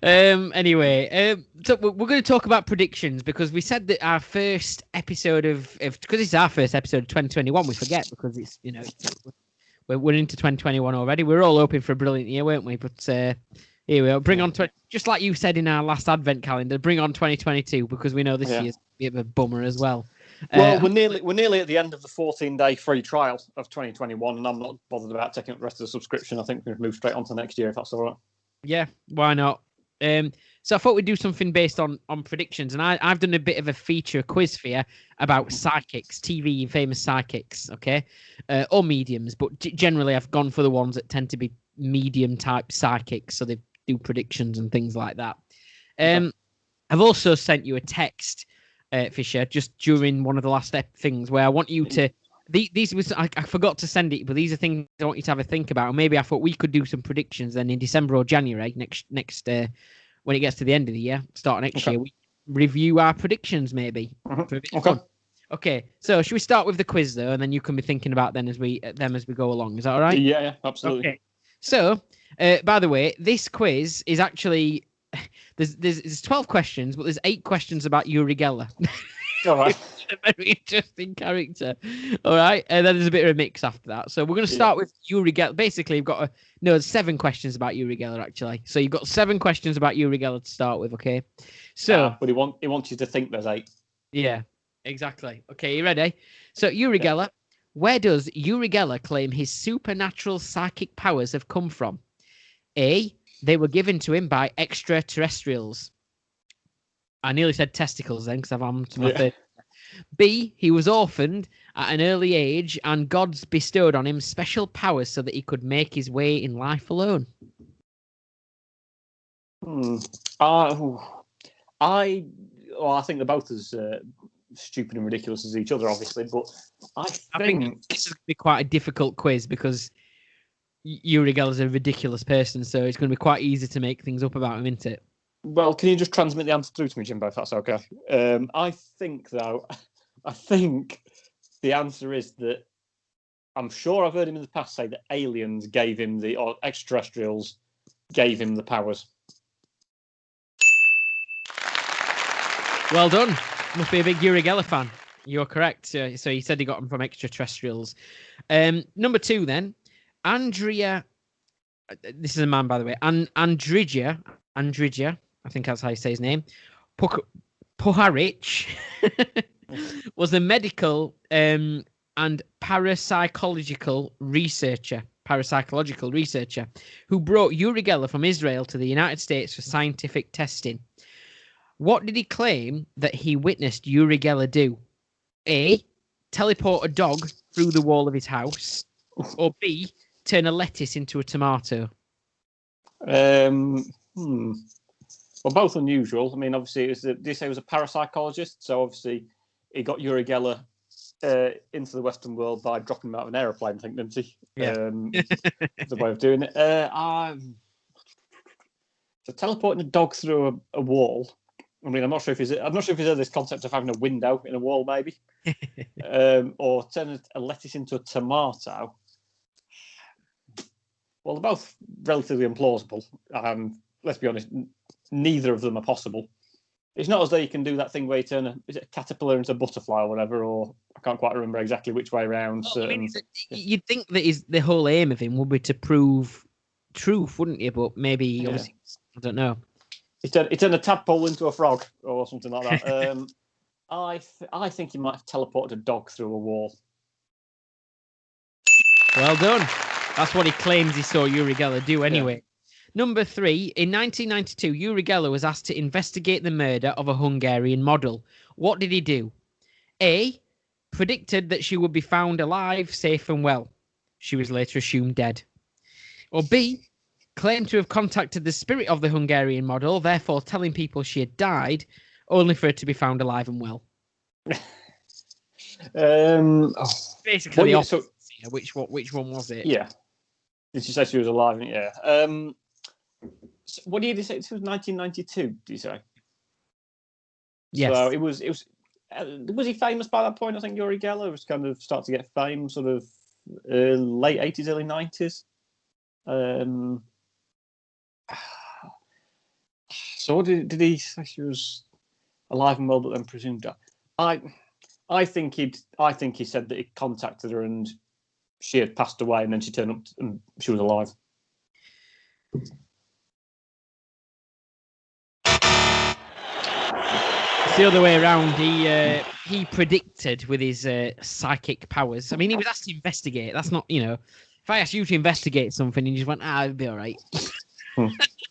Anyway, so we're going to talk about predictions because we said that our first episode because it's our first episode of 2021, we forget because it's, we're into 2021 already. We're all hoping for a brilliant year, weren't we? But here we are. Bring on, just like you said in our last advent calendar, bring on 2022 because we know this year's a bit of a bummer as well. Well, we're nearly at the end of the 14-day free trial of 2021, and I'm not bothered about taking up the rest of the subscription. I think we're going to move straight on to next year, if that's all right. Yeah, why not? So I thought we'd do something based on predictions, and I've done a bit of a feature quiz for you about psychics, TV famous psychics, okay, or mediums, but generally I've gone for the ones that tend to be medium type psychics, so they do predictions and things like that. I've also sent you a text. Fisher, just during one of the last things where I want you to. These was I forgot to send it, but these are things I want you to have a think about. And maybe I thought we could do some predictions then in December or January next when it gets to the end of the year, start next year, we review our predictions maybe. Okay. So should we start with the quiz though, and then you can be thinking about them as we go along? Is that all right? Yeah, absolutely. Okay. So, by the way, this quiz is actually. There's 12 questions, but there's 8 questions about Uri Geller. All right. A very interesting character. All right. And then there's a bit of a mix after that. So we're going to start with Uri Geller. Basically, we've got there's 7 questions about Uri Geller, actually. So you've got 7 questions about Uri Geller to start with, okay? So, but he wants you to think there's 8. Yeah, exactly. Okay, you ready? So Uri Geller, where does Uri Geller claim his supernatural psychic powers have come from? A, they were given to him by extraterrestrials. I nearly said testicles then because I've am to my third. B, he was orphaned at an early age and gods bestowed on him special powers so that he could make his way in life alone. I think they're both as stupid and ridiculous as each other, obviously, but I think this is going to be quite a difficult quiz because Uri Geller's a ridiculous person, so it's going to be quite easy to make things up about him, isn't it? Well, can you just transmit the answer through to me, Jimbo, if that's okay? I think the answer is that I'm sure I've heard him in the past say that aliens gave him or extraterrestrials gave him the powers. Well done. Must be a big Uri Geller fan. You're correct. So he said he got them from extraterrestrials. Number 2 then. Andrea. This is a man, by the way. Andrija, I think that's how you say his name. Puharich was a medical and parapsychological researcher who brought Uri Geller from Israel to the United States for scientific testing. What did he claim that he witnessed Uri Geller do? A, teleport a dog through the wall of his house, or B, turn a lettuce into a tomato? Well, both unusual. I mean, obviously, did you say he was a parapsychologist? So obviously, he got Uri Geller into the Western world by dropping him out of an aeroplane, I think, didn't he? Yeah. The way of doing it. So teleporting a dog through a wall. I mean, I'm not sure if he's heard this concept of having a window in a wall, maybe, or turn a lettuce into a tomato. Well, they're both relatively implausible. Let's be honest, neither of them are possible. It's not as though you can do that thing where you turn a caterpillar into a butterfly or whatever, or I can't quite remember exactly which way around. Well, I mean, you'd think that the whole aim of him would be to prove truth, wouldn't you? But maybe, obviously, I don't know. He turned a tadpole into a frog or something like that. I think he might have teleported a dog through a wall. Well done. That's what he claims he saw Uri Geller do anyway. Yeah. Number 3, in 1992, Uri Geller was asked to investigate the murder of a Hungarian model. What did he do? A, predicted that she would be found alive, safe and well. She was later assumed dead. Or B, claimed to have contacted the spirit of the Hungarian model, therefore telling people she had died, only for her to be found alive and well. Basically, the opposite. Which one was it? Yeah. Did she say she was alive? Yeah. So what did you say? It was 1992. Did you say? Yes. So it was. Was he famous by that point? I think Uri Geller was kind of starting to get fame, sort of late 80s, early 90s. So did he say she was alive and well, but then presumed dead? I think he said that he contacted her and she had passed away, and then she turned up and she was alive. It's the other way around. He predicted with his psychic powers. I mean, he was asked to investigate. That's not, if I asked you to investigate something and you just went, it'd be all right.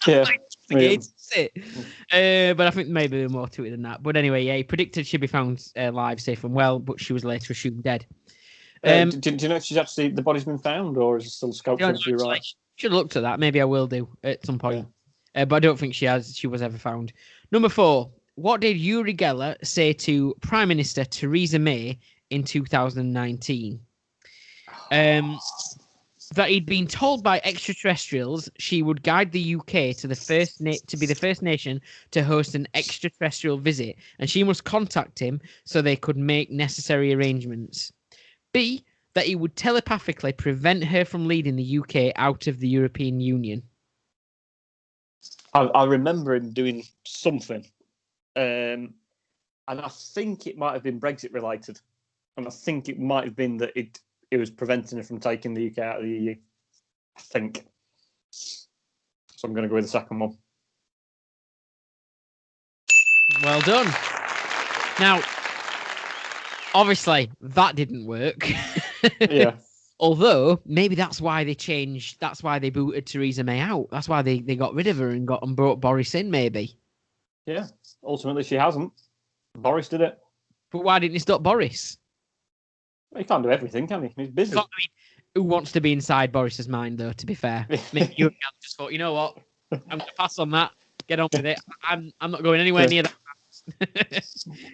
Yeah. But I think maybe there's more to it than that. But anyway, he predicted she'd be found alive, safe and well, but she was later assumed dead. Do you know if the body's been found, or is it still scoped for it to be right? Should have looked at that. Maybe I will do at some point. Yeah. But I don't think she was ever found. Number 4. What did Uri Geller say to Prime Minister Theresa May in 2019? That he'd been told by extraterrestrials she would guide the UK to be the first nation to host an extraterrestrial visit, and she must contact him so they could make necessary arrangements. B, that he would telepathically prevent her from leading the UK out of the European Union. I remember him doing something, and I think it might have been Brexit related, and I think it might have been that it was preventing her from taking the UK out of the EU. I think. So I'm going to go with the second one. Well done. Now, obviously, that didn't work. Yeah. Although maybe that's why they changed. That's why they booted Theresa May out. That's why they got rid of her and brought Boris in. Maybe. Yeah. Ultimately, she hasn't. Boris did it. But why didn't he stop Boris? He can't do everything, can he? He's busy. I mean, who wants to be inside Boris's mind, though? To be fair, maybe you just thought, you know what, I'm going to pass on that. Get on with it. I'm not going anywhere near that.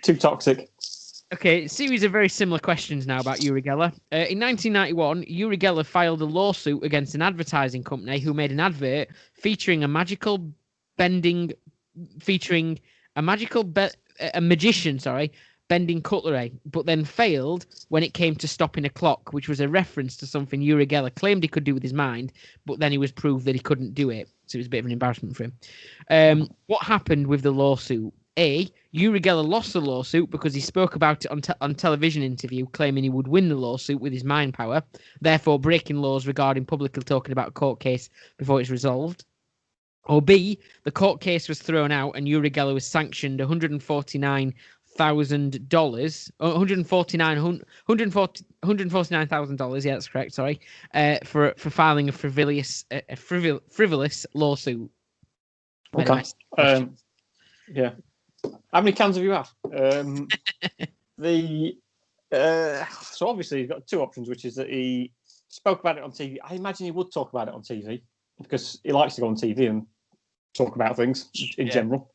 Too toxic. Okay, series of very similar questions now about Uri Geller. In 1991, Uri Geller filed a lawsuit against an advertising company who made an advert featuring a magician, bending cutlery, but then failed when it came to stopping a clock, which was a reference to something Uri Geller claimed he could do with his mind, but then he was proved that he couldn't do it. So it was a bit of an embarrassment for him. What happened with the lawsuit? A, Uri Geller lost the lawsuit because he spoke about it on television interview, claiming he would win the lawsuit with his mind power, therefore breaking laws regarding publicly talking about a court case before it's resolved. Or B, the court case was thrown out and Uri Geller was sanctioned $149,000, $149,000. Yeah, that's correct. Sorry, for filing a frivolous lawsuit. Okay. Yeah. How many cans have you had? So obviously you've got two options, which is that he spoke about it on TV. I imagine he would talk about it on TV because he likes to go on TV and talk about things in general.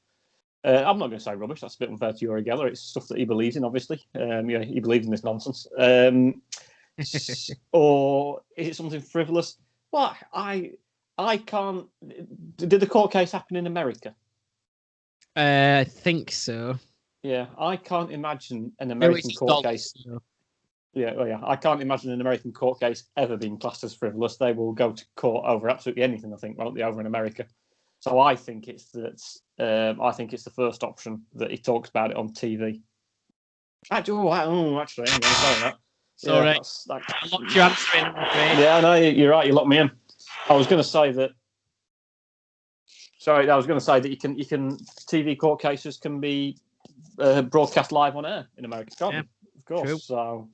I'm not going to say rubbish. That's a bit unfair to Uri Geller. It's stuff that he believes in, obviously. He believes in this nonsense. Or is it something frivolous? Well, I can't. Did the court case happen in America? I think so. Yeah, I can't imagine an American court case. Yeah, I can't imagine an American court case ever being classed as frivolous. They will go to court over absolutely anything, I think, won't they, over in America? So I think it's that. I think it's the first option that he talks about it on TV. Actually, I'm going to say that. Sorry, I locked your answer in. Yeah, no, you're right. You locked me in. I was going to say that. Sorry, I was going to say that you can TV court cases can be broadcast live on air in America, can't you? Of course. True. So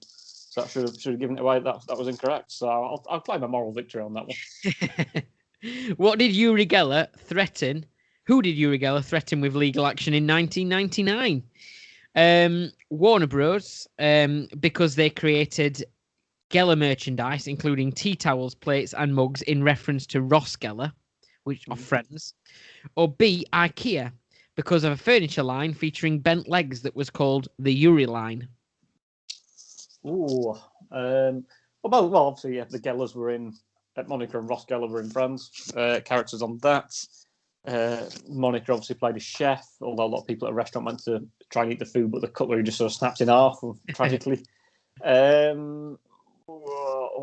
that should have given it away. That was incorrect. So I'll claim a moral victory on that one. What did Uri Geller threaten? Who did Uri Geller threaten with legal action in 1999? Warner Bros. Because they created Geller merchandise, including tea towels, plates, and mugs, in reference to Ross Geller, which are friends. Or B, IKEA, because of a furniture line featuring bent legs that was called the Uri line. Ooh. Well, obviously, yeah, the Gellers were in. Monica and Ross Geller were in Friends. Characters on that. Monica obviously played a chef, although a lot of people at a restaurant went to try and eat the food, but the cutlery just sort of snapped in half, tragically. All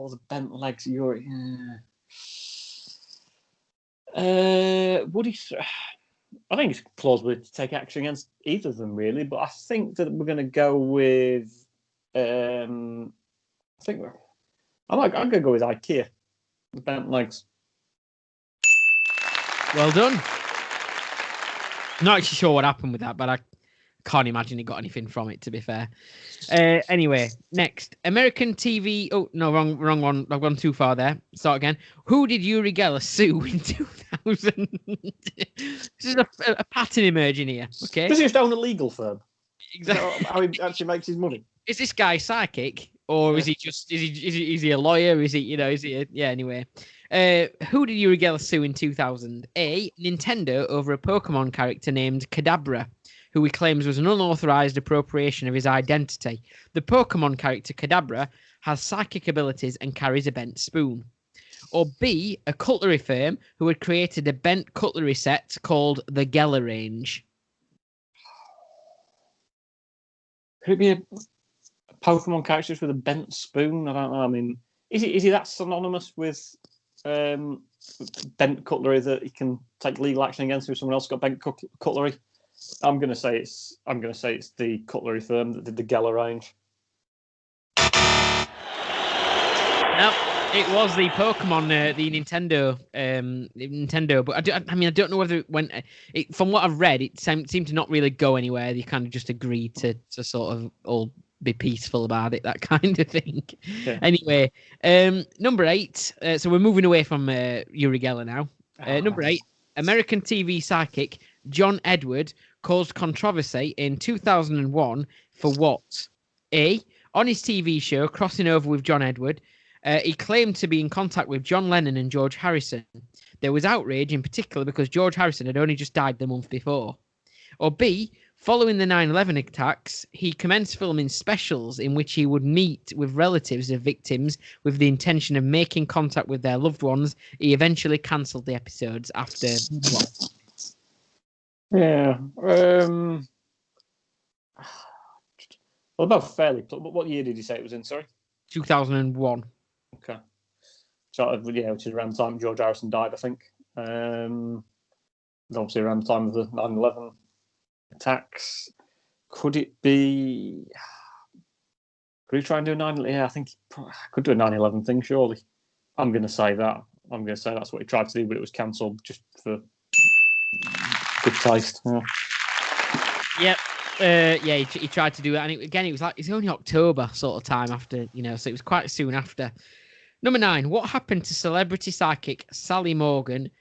the bent legs. Uri. Would he? I think it's plausible to take action against either of them, really. But I think that we're going to go with. I'm going to go with IKEA. The bent legs. Well done. Not actually sure what happened with that, but I can't imagine he got anything from it, to be fair. Anyway, next. American TV... Oh, no, wrong one. I've gone too far there. Start again. Who did Uri Geller sue in 2000? This is a pattern emerging here, okay? Does he just own a legal firm? Exactly. How he actually makes his money? Is this guy psychic? Or is he just... Is he a lawyer? Is he, anyway. Who did Uri Geller sue in 2000? A, Nintendo over a Pokemon character named Kadabra, who he claims was an unauthorized appropriation of his identity. The Pokemon character Kadabra has psychic abilities and carries a bent spoon. Or B, a cutlery firm who had created a bent cutlery set called the Geller range. Could it be a Pokemon character with a bent spoon? I don't know. I mean, is he that synonymous with bent cutlery that he can take legal action against if someone else got bent cutlery? I'm going to say it's the cutlery firm that did the Geller range. No, it was the Pokemon, the Nintendo, But I don't know whether it went. From what I've read, it seemed to not really go anywhere. They kind of just agreed to sort of all be peaceful about it, that kind of thing. Yeah. Anyway, number 8. So we're moving away from Uri Geller now. Number 8, American TV psychic John Edward caused controversy in 2001 for what? A, on his TV show Crossing Over with John Edward, he claimed to be in contact with John Lennon and George Harrison. There was outrage in particular because George Harrison had only just died the month before. Or B, following the 9/11 attacks, he commenced filming specials in which he would meet with relatives of victims with the intention of making contact with their loved ones. He eventually cancelled the episodes after what? Yeah. Well, both fairly. What year did you say it was in? Sorry. 2001. Okay. Sort of, yeah, which is around the time George Harrison died, I think. Obviously around the time of the 9/11 attacks. Could it be? Could he try and do a 9? Yeah, I think he could do a 9/11 thing. Surely, I'm going to say that. I'm going to say that's what he tried to do, but it was cancelled just for good taste. Yeah. Yep. He tried to do it, and it was like it's only October sort of time after, so it was quite soon after. Number 9. What happened to celebrity psychic Sally Morgan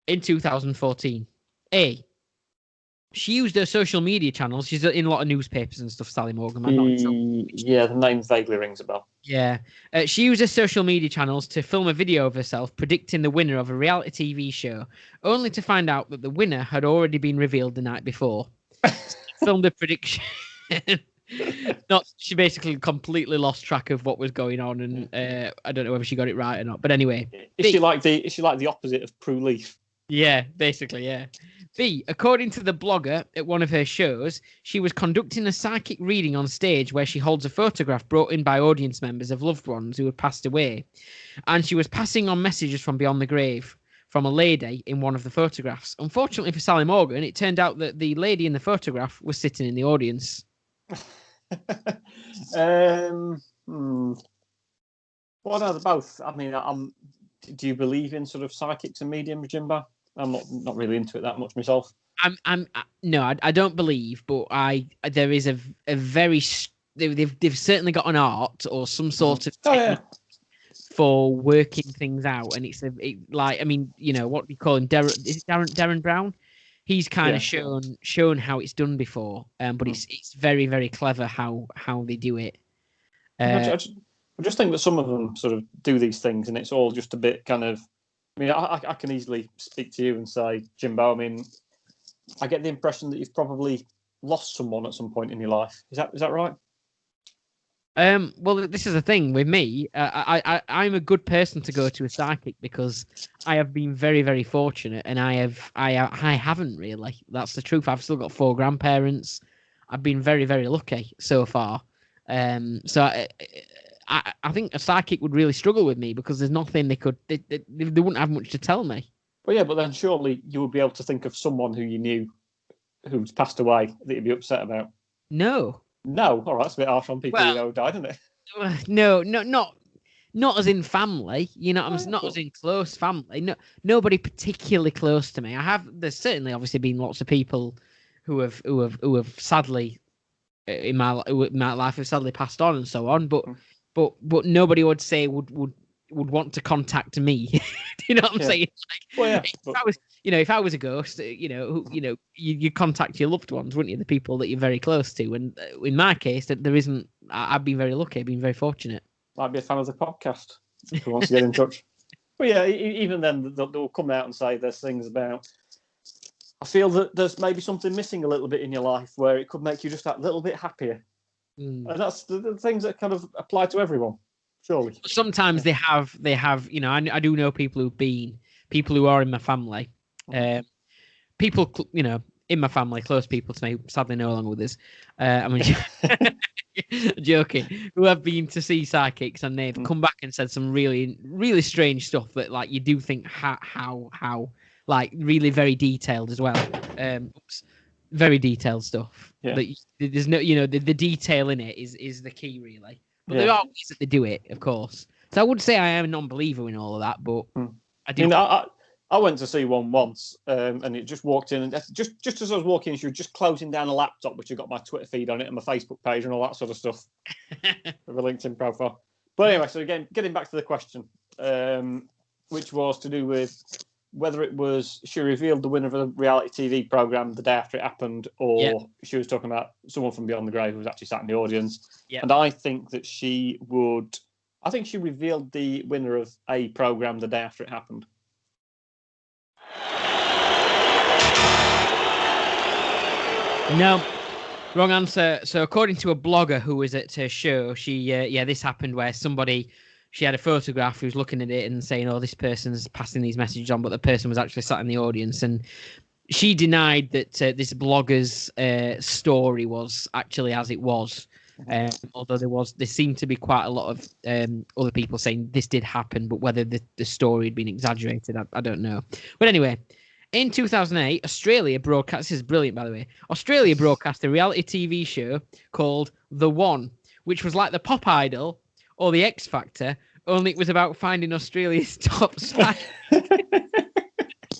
in 2014? A, she used her social media channels. She's in a lot of newspapers and stuff, Sally Morgan. Yeah, the name vaguely rings a bell. Yeah. She used her social media channels to film a video of herself predicting the winner of a reality TV show, only to find out that the winner had already been revealed the night before. Filmed a prediction. She basically completely lost track of what was going on, and I don't know whether she got it right or not. But anyway, is she like the opposite of Prue Leaf? Yeah, basically, yeah. B, according to the blogger at one of her shows, she was conducting a psychic reading on stage where she holds a photograph brought in by audience members of loved ones who had passed away, and she was passing on messages from beyond the grave from a lady in one of the photographs. Unfortunately for Sally Morgan, it turned out that the lady in the photograph was sitting in the audience. What are they both? I mean, do you believe in sort of psychics and mediums, Jimbo? I'm not really into it that much myself. No, I don't believe, but there is a very they've certainly got an art or some sort of technique for working things out, and it's what we call him, Darren Brown. He's kind of shown how it's done before, but it's very, very clever how they do it. I just think that some of them sort of do these things, and it's all just a bit kind of. I mean, I can easily speak to you and say, Jimbo, I mean, I get the impression that you've probably lost someone at some point in your life. Is that right? Well, this is the thing with me. I'm a good person to go to a psychic because I have been very, very fortunate, and I haven't really. That's the truth. I've still got 4 grandparents. I've been very, very lucky so far. So I think a psychic would really struggle with me because there's nothing they wouldn't have much to tell me. Well, yeah, but then surely you would be able to think of someone who you knew who's passed away that you'd be upset about. No, all right, that's a bit harsh on people who died, isn't it? No, not as in family. Not as in close family. No, nobody particularly close to me. There's certainly obviously been lots of people who have sadly in my life have sadly passed on and so on, but nobody would say would want to contact me. Do you know what I'm saying? If I was a ghost, you contact your loved ones, wouldn't you? The people that you're very close to. And in my case, there isn't. I've been very lucky. I've been very fortunate. Might be a fan of the podcast who wants to get in touch. But yeah, even then they'll come out and say there's things about. I feel that there's maybe something missing a little bit in your life where it could make you just that little bit happier. And that's the things that kind of apply to everyone, surely. Sometimes they have. I do know people who are in my family, people, in my family, close people to me, sadly no longer with us. I mean, joking, who have been to see psychics and they've come back and said some really, really strange stuff that like you do think how like really very detailed as well. Very detailed stuff. Yeah. That there's no, the detail in it is the key, really. But there are ways that they do it, of course. So I would say I am a non-believer in all of that, but I do. I went to see one once, and it just walked in, and just as I was walking in, she was just closing down a laptop, which had got my Twitter feed on it and my Facebook page and all that sort of stuff, with a LinkedIn profile. But anyway, so again, getting back to the question, which was to do with whether it was she revealed the winner of a reality TV program the day after it happened, or she was talking about someone from beyond the grave who was actually sat in the audience. And I think that she would. I think she revealed the winner of a program the day after it happened. No, wrong answer. So according to a blogger who was at her show, she this happened where she had a photograph who was looking at it and saying, "Oh, this person's passing these messages on," but the person was actually sat in the audience, and she denied that this blogger's story was actually as it was. Although there seemed to be quite a lot of other people saying this did happen, but whether the story had been exaggerated, I don't know. But anyway. In 2008, Australia broadcast, this is brilliant, by the way, Australia broadcast a reality TV show called The One, which was like the Pop Idol or the X Factor, only it was about finding Australia's top spy. This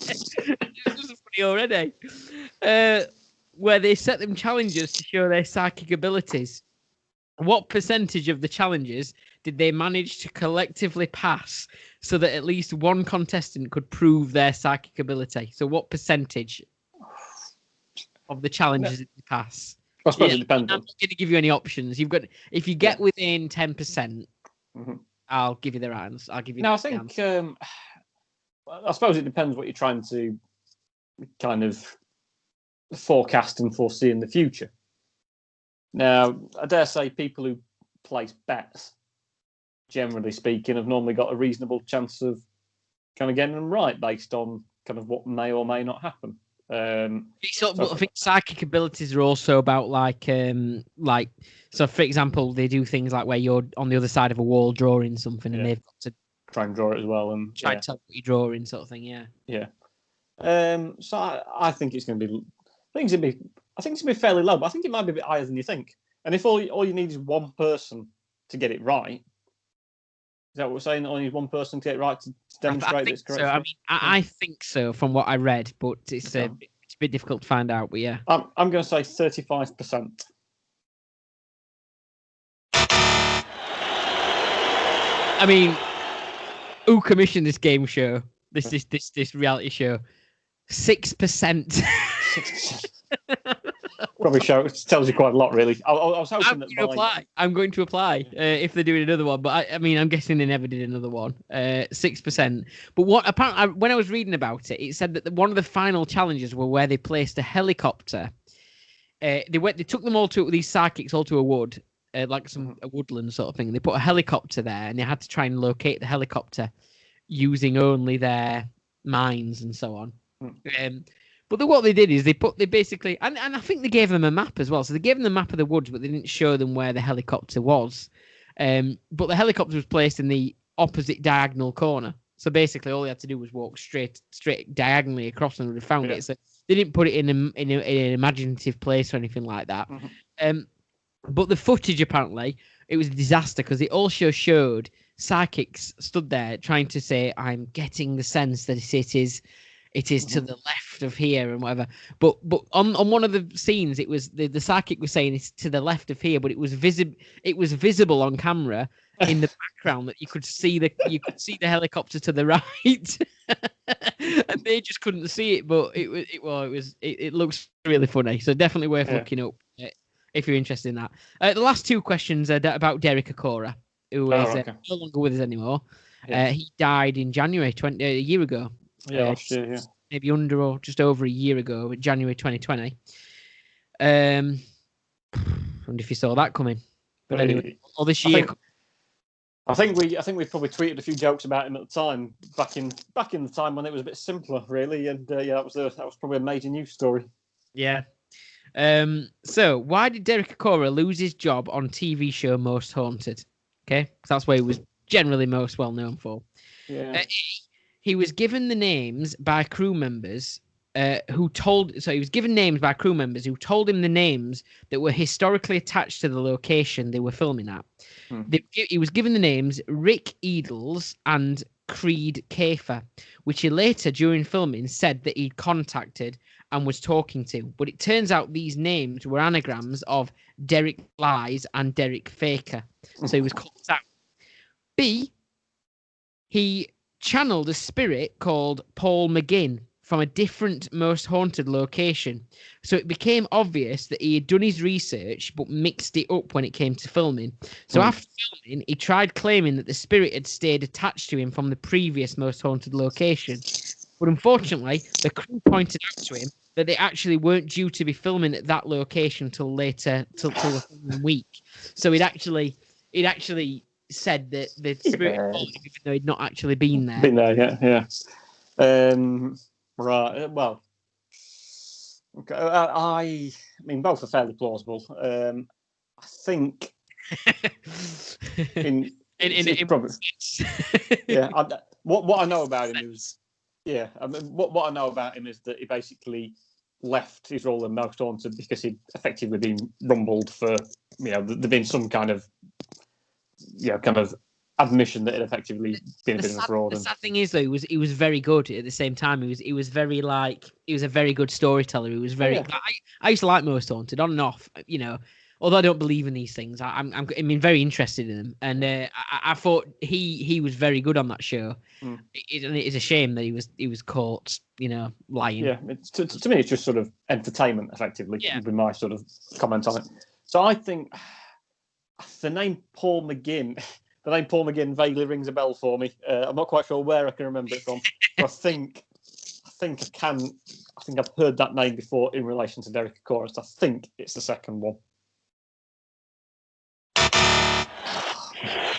is funny already. Where they set them challenges to show their psychic abilities. What percentage of the challenges did they manage to collectively pass so that at least one contestant could prove their psychic ability? So what percentage of the challenges did they pass? I suppose it depends. I'm not going to give you any options. If you get within 10%, I'll give you the right answer. I'll give you. No, I think. I suppose it depends what you're trying to kind of forecast and foresee in the future. Now, I dare say people who place bets, generally speaking, have normally got a reasonable chance of kind of getting them right based on kind of what may or may not happen. I think psychic abilities are also about so for example, they do things like where you're on the other side of a wall drawing something and they've got to try and draw it as well and try to tell what you're drawing, sort of thing. So I think it's going to be. I think it's going to be fairly low, but I think it might be a bit higher than you think. And if all you need is one person to get it right, is that what we're saying? Only one person to get it right to demonstrate that it's correct? So. I mean, I think so from what I read, but it's a bit difficult to find out. But yeah, I'm going to say 35%. I mean, who commissioned this game show? This reality show? 6%. 6%. Probably tells you quite a lot, really. I was hoping I'm going to apply if they're doing another one, but I mean, I'm guessing they never did another one. 6%. But what apparently, when I was reading about it, it said that one of the final challenges were where they placed a helicopter. They took them all to these psychics all to a wood, like a woodland sort of thing. They put a helicopter there, and they had to try and locate the helicopter using only their minds and so on. But what they did is they basically, and I think they gave them a map as well. So they gave them the map of the woods, but they didn't show them where the helicopter was. But the helicopter was placed in the opposite diagonal corner. So basically, all they had to do was walk straight diagonally across and would have found it. So they didn't put it in an imaginative place or anything like that. But the footage, apparently, it was a disaster because it also showed psychics stood there trying to say, "I'm getting the sense that it is to the left of here and whatever." But on one of the scenes, it was the psychic was saying it's to the left of here, but it was visible on camera in the background that you could see the helicopter to the right, and they just couldn't see it. But it looks really funny, so definitely worth looking up if you're interested in that. The last two questions are about Derek Acorah, who is no longer with us anymore. He died in January a year ago. Last year, maybe under or just over a year ago, January 2020. I wonder if you saw that coming. But anyway, all this year. I think we probably tweeted a few jokes about him at the time, back in the time when it was a bit simpler, really, and that was probably a major news story. Yeah. So why did Derek Acorah lose his job on TV show Most Haunted? Okay, because that's what he was generally most well known for. Yeah. He was given the names by crew members he was given names by crew members who told him the names that were historically attached to the location they were filming at. He was given the names Rick Edels and Creed Kafer, which he later, during filming, said that he'd contacted and was talking to. But it turns out these names were anagrams of Derek Lies and Derek Faker. So he was called out. B, he channeled a spirit called Paul McGinn from a different Most Haunted location. So it became obvious that he had done his research but mixed it up when it came to filming. So after filming, he tried claiming that the spirit had stayed attached to him from the previous Most Haunted location. But unfortunately, the crew pointed out to him that they actually weren't due to be filming at that location till later, till the following week. So he'd actually said that the spirit had fallen, even though he'd not actually been there. Been there, yeah. Right. Well, okay. I mean, both are fairly plausible. I think in probably, yeah. What I know about him is, yeah. I mean, what I know about him is that he basically left his role in Most Haunted because he'd effectively been rumbled for, there'd been some kind of admission that it effectively been a bit of a fraud. The sad thing is, though, he was very good at the same time. He was very he was a very good storyteller. He was very. I used to like Most Haunted on and off. Although I don't believe in these things, I'm very interested in them, and I thought he was very good on that show. It is a shame that he was caught, lying. Yeah, to me, it's just sort of entertainment, effectively. Yeah. Would be my sort of comment on it. So I think the name Paul McGinn. The name Paul McGinn vaguely rings a bell for me. I'm not quite sure where I can remember it from. But I think I've heard that name before in relation to Derek Acorah. So I think it's the second one.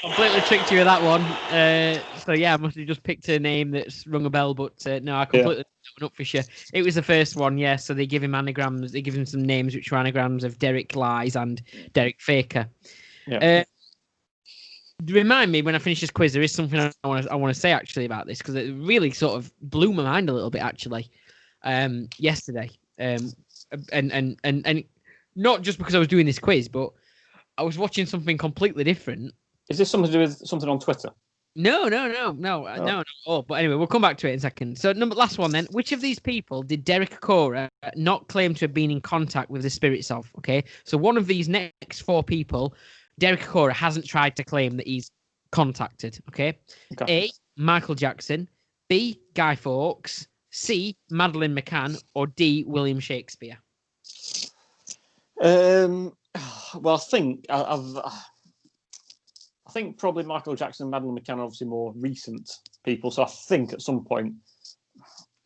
Completely tricked you with that one. So yeah, I must have just picked a name that's rung a bell, but no, I completely went up for sure. It was the first one, yeah. So they give him anagrams. They give him some names which were anagrams of Derek Lies and Derek Faker. Yeah. Remind me when I finish this quiz. There is something I want to say actually about this, because it really sort of blew my mind a little bit actually yesterday. And not just because I was doing this quiz, but I was watching something completely different. Is this something to do with something on Twitter? No. Oh, but anyway, we'll come back to it in a second. So, last one then. Which of these people did Derek Acorah not claim to have been in contact with the spirits of? Okay, so one of these next four people, Derek Acorah hasn't tried to claim that he's contacted. Okay. A, Michael Jackson. B, Guy Fawkes. C, Madeleine McCann. Or D, William Shakespeare. Well, I think probably Michael Jackson and Madeleine McCann are obviously more recent people. So I think at some point,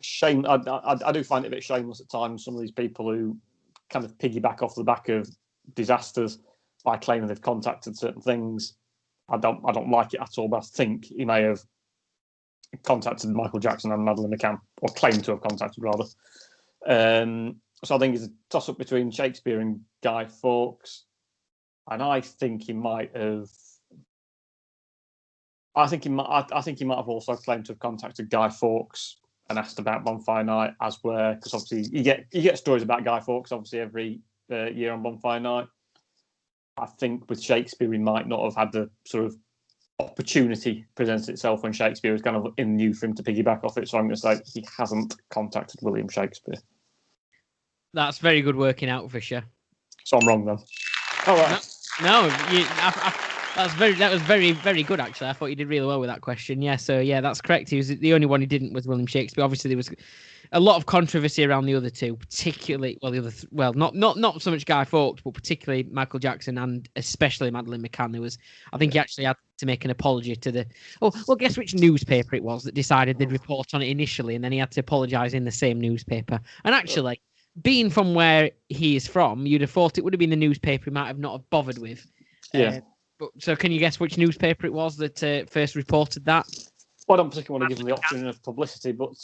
I do find it a bit shameless at times. Some of these people who kind of piggyback off the back of disasters by claiming they've contacted certain things. I don't like it at all, but I think he may have contacted Michael Jackson and Madeleine McCann, or claimed to have contacted rather. So I think it's a toss-up between Shakespeare and Guy Fawkes, and I think he might have. I think he might have also claimed to have contacted Guy Fawkes and asked about Bonfire Night, because obviously you get stories about Guy Fawkes obviously every year on Bonfire Night. I think with Shakespeare, he might not have had the sort of opportunity present itself when Shakespeare was kind of in the new for him to piggyback off it. So I'm going to say he hasn't contacted William Shakespeare. That's very good working out, Fisher. So I'm wrong then. All right. No, that was very, very good actually. I thought you did really well with that question. Yeah, so yeah, that's correct. He was the only one who didn't was William Shakespeare. Obviously, there was a lot of controversy around the other two, particularly not so much Guy Fawkes, but particularly Michael Jackson and especially Madeleine McCann. I think he actually had to make an apology to guess which newspaper it was that decided they'd report on it initially, and then he had to apologise in the same newspaper. And actually, being from where he is from, you'd have thought it would have been the newspaper he might have not have bothered with. Yeah. So can you guess which newspaper it was that first reported that? Well, I don't particularly want to give them the option of publicity, but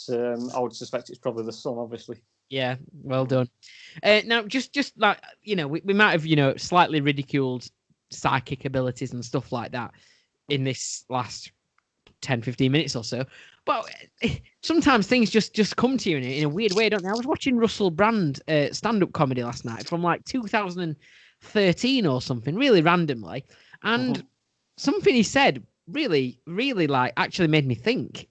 I would suspect it's probably the Sun, obviously. Yeah, well done. Now, just like, we might have, slightly ridiculed psychic abilities and stuff like that in this last 10, 15 minutes or so. But sometimes things just come to you in a weird way, don't they? I was watching Russell Brand stand-up comedy last night from like 2013 or something, really randomly. And something he said really, really like actually made me think.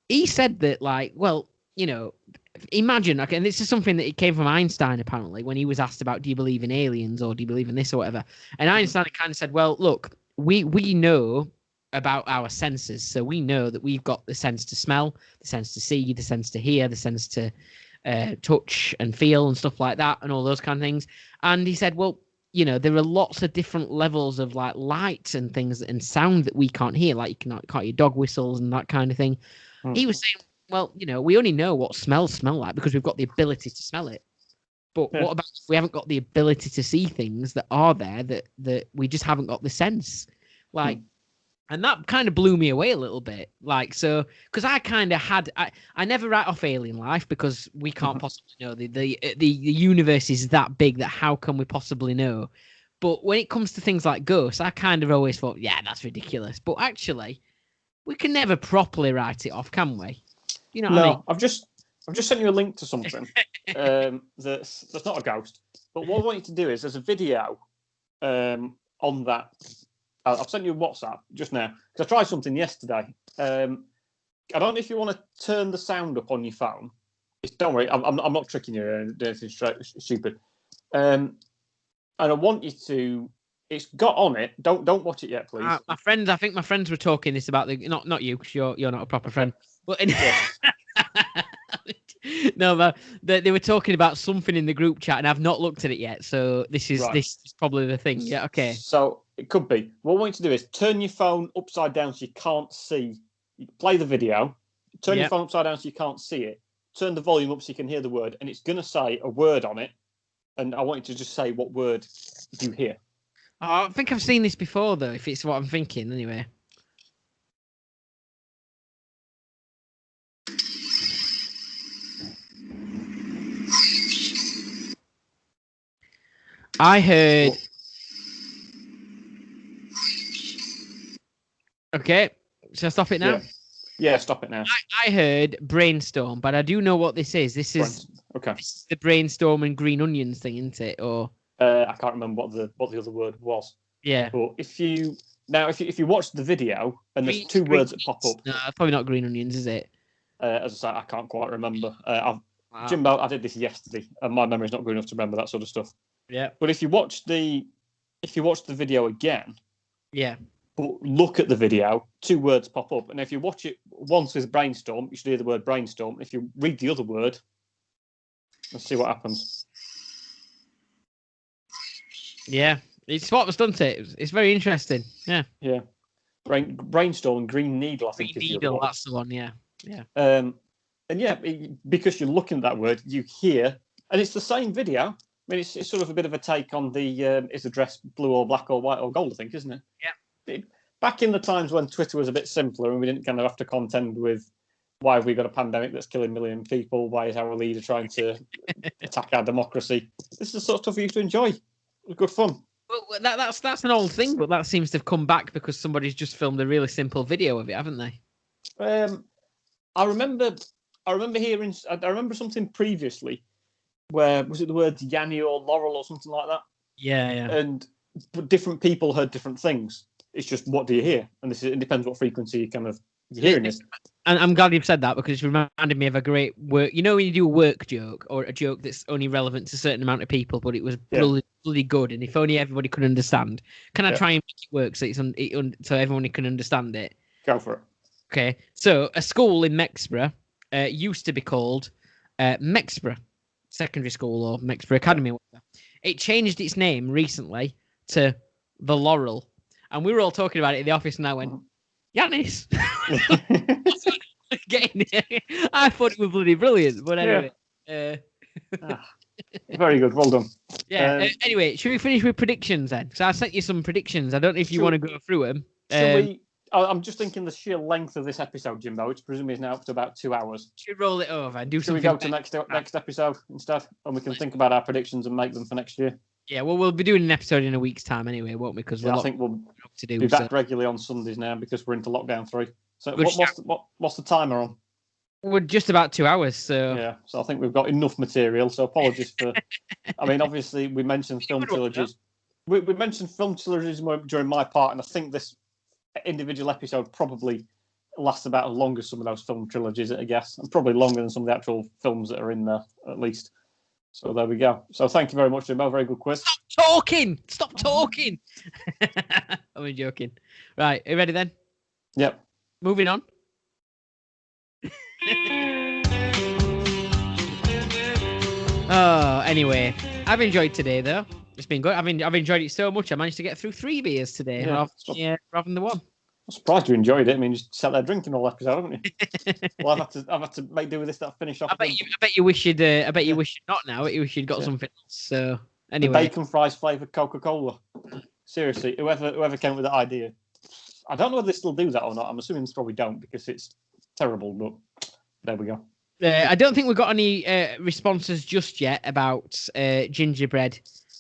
He said that like, well, imagine, okay, and this is something that it came from Einstein apparently when he was asked about, do you believe in aliens or do you believe in this or whatever? And Einstein kind of said, well, look, we know about our senses, so we know that we've got the sense to smell, the sense to see, the sense to hear, the sense to touch and feel and stuff like that, and all those kind of things. And he said, well, there are lots of different levels of like light and things and sound that we can't hear, like you can't hear dog whistles and that kind of thing. He was saying, well, we only know what smells smell like because we've got the ability to smell it. But what about if we haven't got the ability to see things that are there that we just haven't got the sense? Like, and that kind of blew me away a little bit. Like, so, because I kind of had, I never write off alien life because we can't possibly know. The universe is that big that how can we possibly know? But when it comes to things like ghosts, I kind of always thought, yeah, that's ridiculous. But actually, we can never properly write it off, can we? You know what I mean? I've just sent you a link to something that's not a ghost. But what I want you to do is there's a video on that. I've sent you a WhatsApp just now because I tried something yesterday. I don't know if you want to turn the sound up on your phone. Don't worry, I'm not tricking you or anything stupid. And I want you to. It's got on it. Don't watch it yet, please. I think my friends were talking this about the not you because you're not a proper friend. But no, but they were talking about something in the group chat, and I've not looked at it yet. So this is probably the thing. Yeah, okay. So it could be. What I want you to do is turn your phone upside down so you can't see. You play the video. Turn your phone upside down so you can't see it. Turn the volume up so you can hear the word, and it's going to say a word on it. And I want you to just say what word you hear. Oh, I think I've seen this before, though. If it's what I'm thinking, anyway. I heard. Okay, shall I stop it now? Yeah, stop it now. I heard brainstorm, but I do know what this is. This is the brainstorm and green onions thing, isn't it? Or I can't remember what the other word was. Yeah. But if you watch the video and there's two words that pop up. No, probably not green onions, is it? As I say, I can't quite remember. Jimbo, I did this yesterday, and my memory's not good enough to remember that sort of stuff. Yeah. But if you watch the video again, but look at the video, two words pop up, and if you watch it once with brainstorm, you should hear the word brainstorm. If you read the other word, let's see what happens. Yeah, it's what was done to it. It's very interesting. Yeah. Yeah. Brainstorm, green needle. I think green is needle. That's the one. Yeah. Yeah. And because you're looking at that word, you hear, and it's the same video. I mean, it's sort of a bit of a take on the is the dress blue or black or white or gold, I think, isn't it? Yeah. Back in the times when Twitter was a bit simpler and we didn't kind of have to contend with why have we got a pandemic that's killing a million people? Why is our leader trying to attack our democracy? This is the sort of stuff you used to enjoy. It was good fun. Well, that's an old thing, but that seems to have come back because somebody's just filmed a really simple video of it, haven't they? I remember hearing. I remember something previously where was it the words Yanni or Laurel or something like that? Yeah. And different people heard different things. It's just what do you hear, and it depends what frequency you're hearing this. And I'm glad you've said that because it reminded me of a great work. You know when you do a work joke or a joke that's only relevant to a certain amount of people, but it was bloody good, and if only everybody could understand. Can I try and make it work so so everyone can understand it? Go for it. Okay, so a school in Mexborough used to be called Mexborough Secondary School or Mexborough Academy. It changed its name recently to the Laurel, and we were all talking about it in the office, and I went, Yanis. I thought it was bloody brilliant, but anyway. Very good, well done. Yeah. Anyway, should we finish with predictions then? So I sent you some predictions. I don't know if you want to go through them. I'm just thinking the sheer length of this episode, Jimbo, which presumably is now up to about 2 hours. Should we roll it over and do something? Should we go to next episode instead, and we can think about our predictions and make them for next year? Yeah, well, we'll be doing an episode in a week's time anyway, won't we? Because I think we'll be back regularly on Sundays now because we're into lockdown 3. So what's the timer on? We're just about 2 hours, so... Yeah, so I think we've got enough material, so apologies for... I mean, obviously, we mentioned film trilogies. We mentioned film trilogies during my part, and I think this individual episode probably lasts about as long as some of those film trilogies, I guess, and probably longer than some of the actual films that are in there, at least. So there we go. So thank you very much, Jimbo. Very good quiz. Stop talking. I'm only joking. Right, are you ready then? Yep. Moving on. Oh, anyway, I've enjoyed today though. It's been good. I've enjoyed it so much. I managed to get through 3 beers today rather than the one. I'm surprised you enjoyed it. I mean, you sat there drinking all episode, haven't you? Well, I've had to make do with this. That finish off. I bet you wish you'd. I bet you wish you'd not now. You wish you'd got something else. So anyway, the bacon fries flavored Coca-Cola. Seriously, whoever came up with that idea, I don't know whether they still do that or not. I'm assuming they probably don't because it's terrible. But there we go. I don't think we've got any responses just yet about gingerbread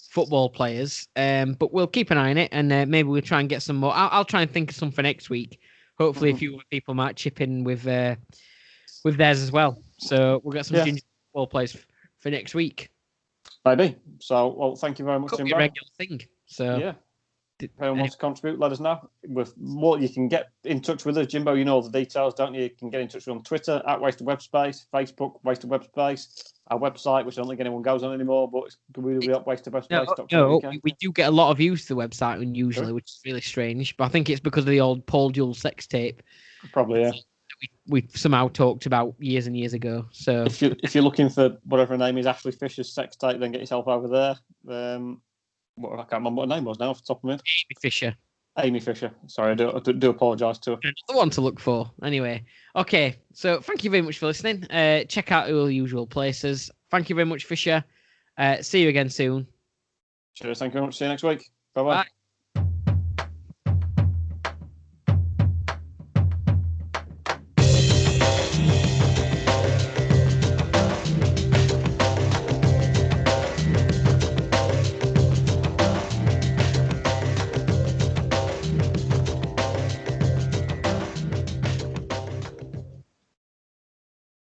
football players, but we'll keep an eye on it, and maybe we'll try and get some more. I'll try and think of some for next week. Hopefully, a few people might chip in with theirs as well. So we'll get some gingerbread football players for next week. Maybe. So, well, thank you very much, Could be Jimbo. a regular thing. So yeah. If anyone wants to contribute, let us know. With more, you can get in touch with us. Jimbo, you know all the details, don't you? You can get in touch with us on Twitter, @WastedWebSpace, Facebook, WastedWebSpace, our website, which I don't think anyone goes on anymore, but it's www.wastedwebspace.co.uk. No, we do get a lot of views to the website usually, which is really strange. But I think it's because of the old Paul Jewell sex tape. Probably, yeah. We somehow talked about years and years ago. So if you're looking for whatever her name is, Ashley Fisher's sex tape, then get yourself over there. I can't remember what her name was now off the top of my head. Amy Fisher. Sorry, I do apologise to her. Another one to look for. Anyway, okay. So thank you very much for listening. Check out all the usual places. Thank you very much, Fisher. See you again soon. Cheers. Thank you very much. See you next week. Bye-bye. Bye.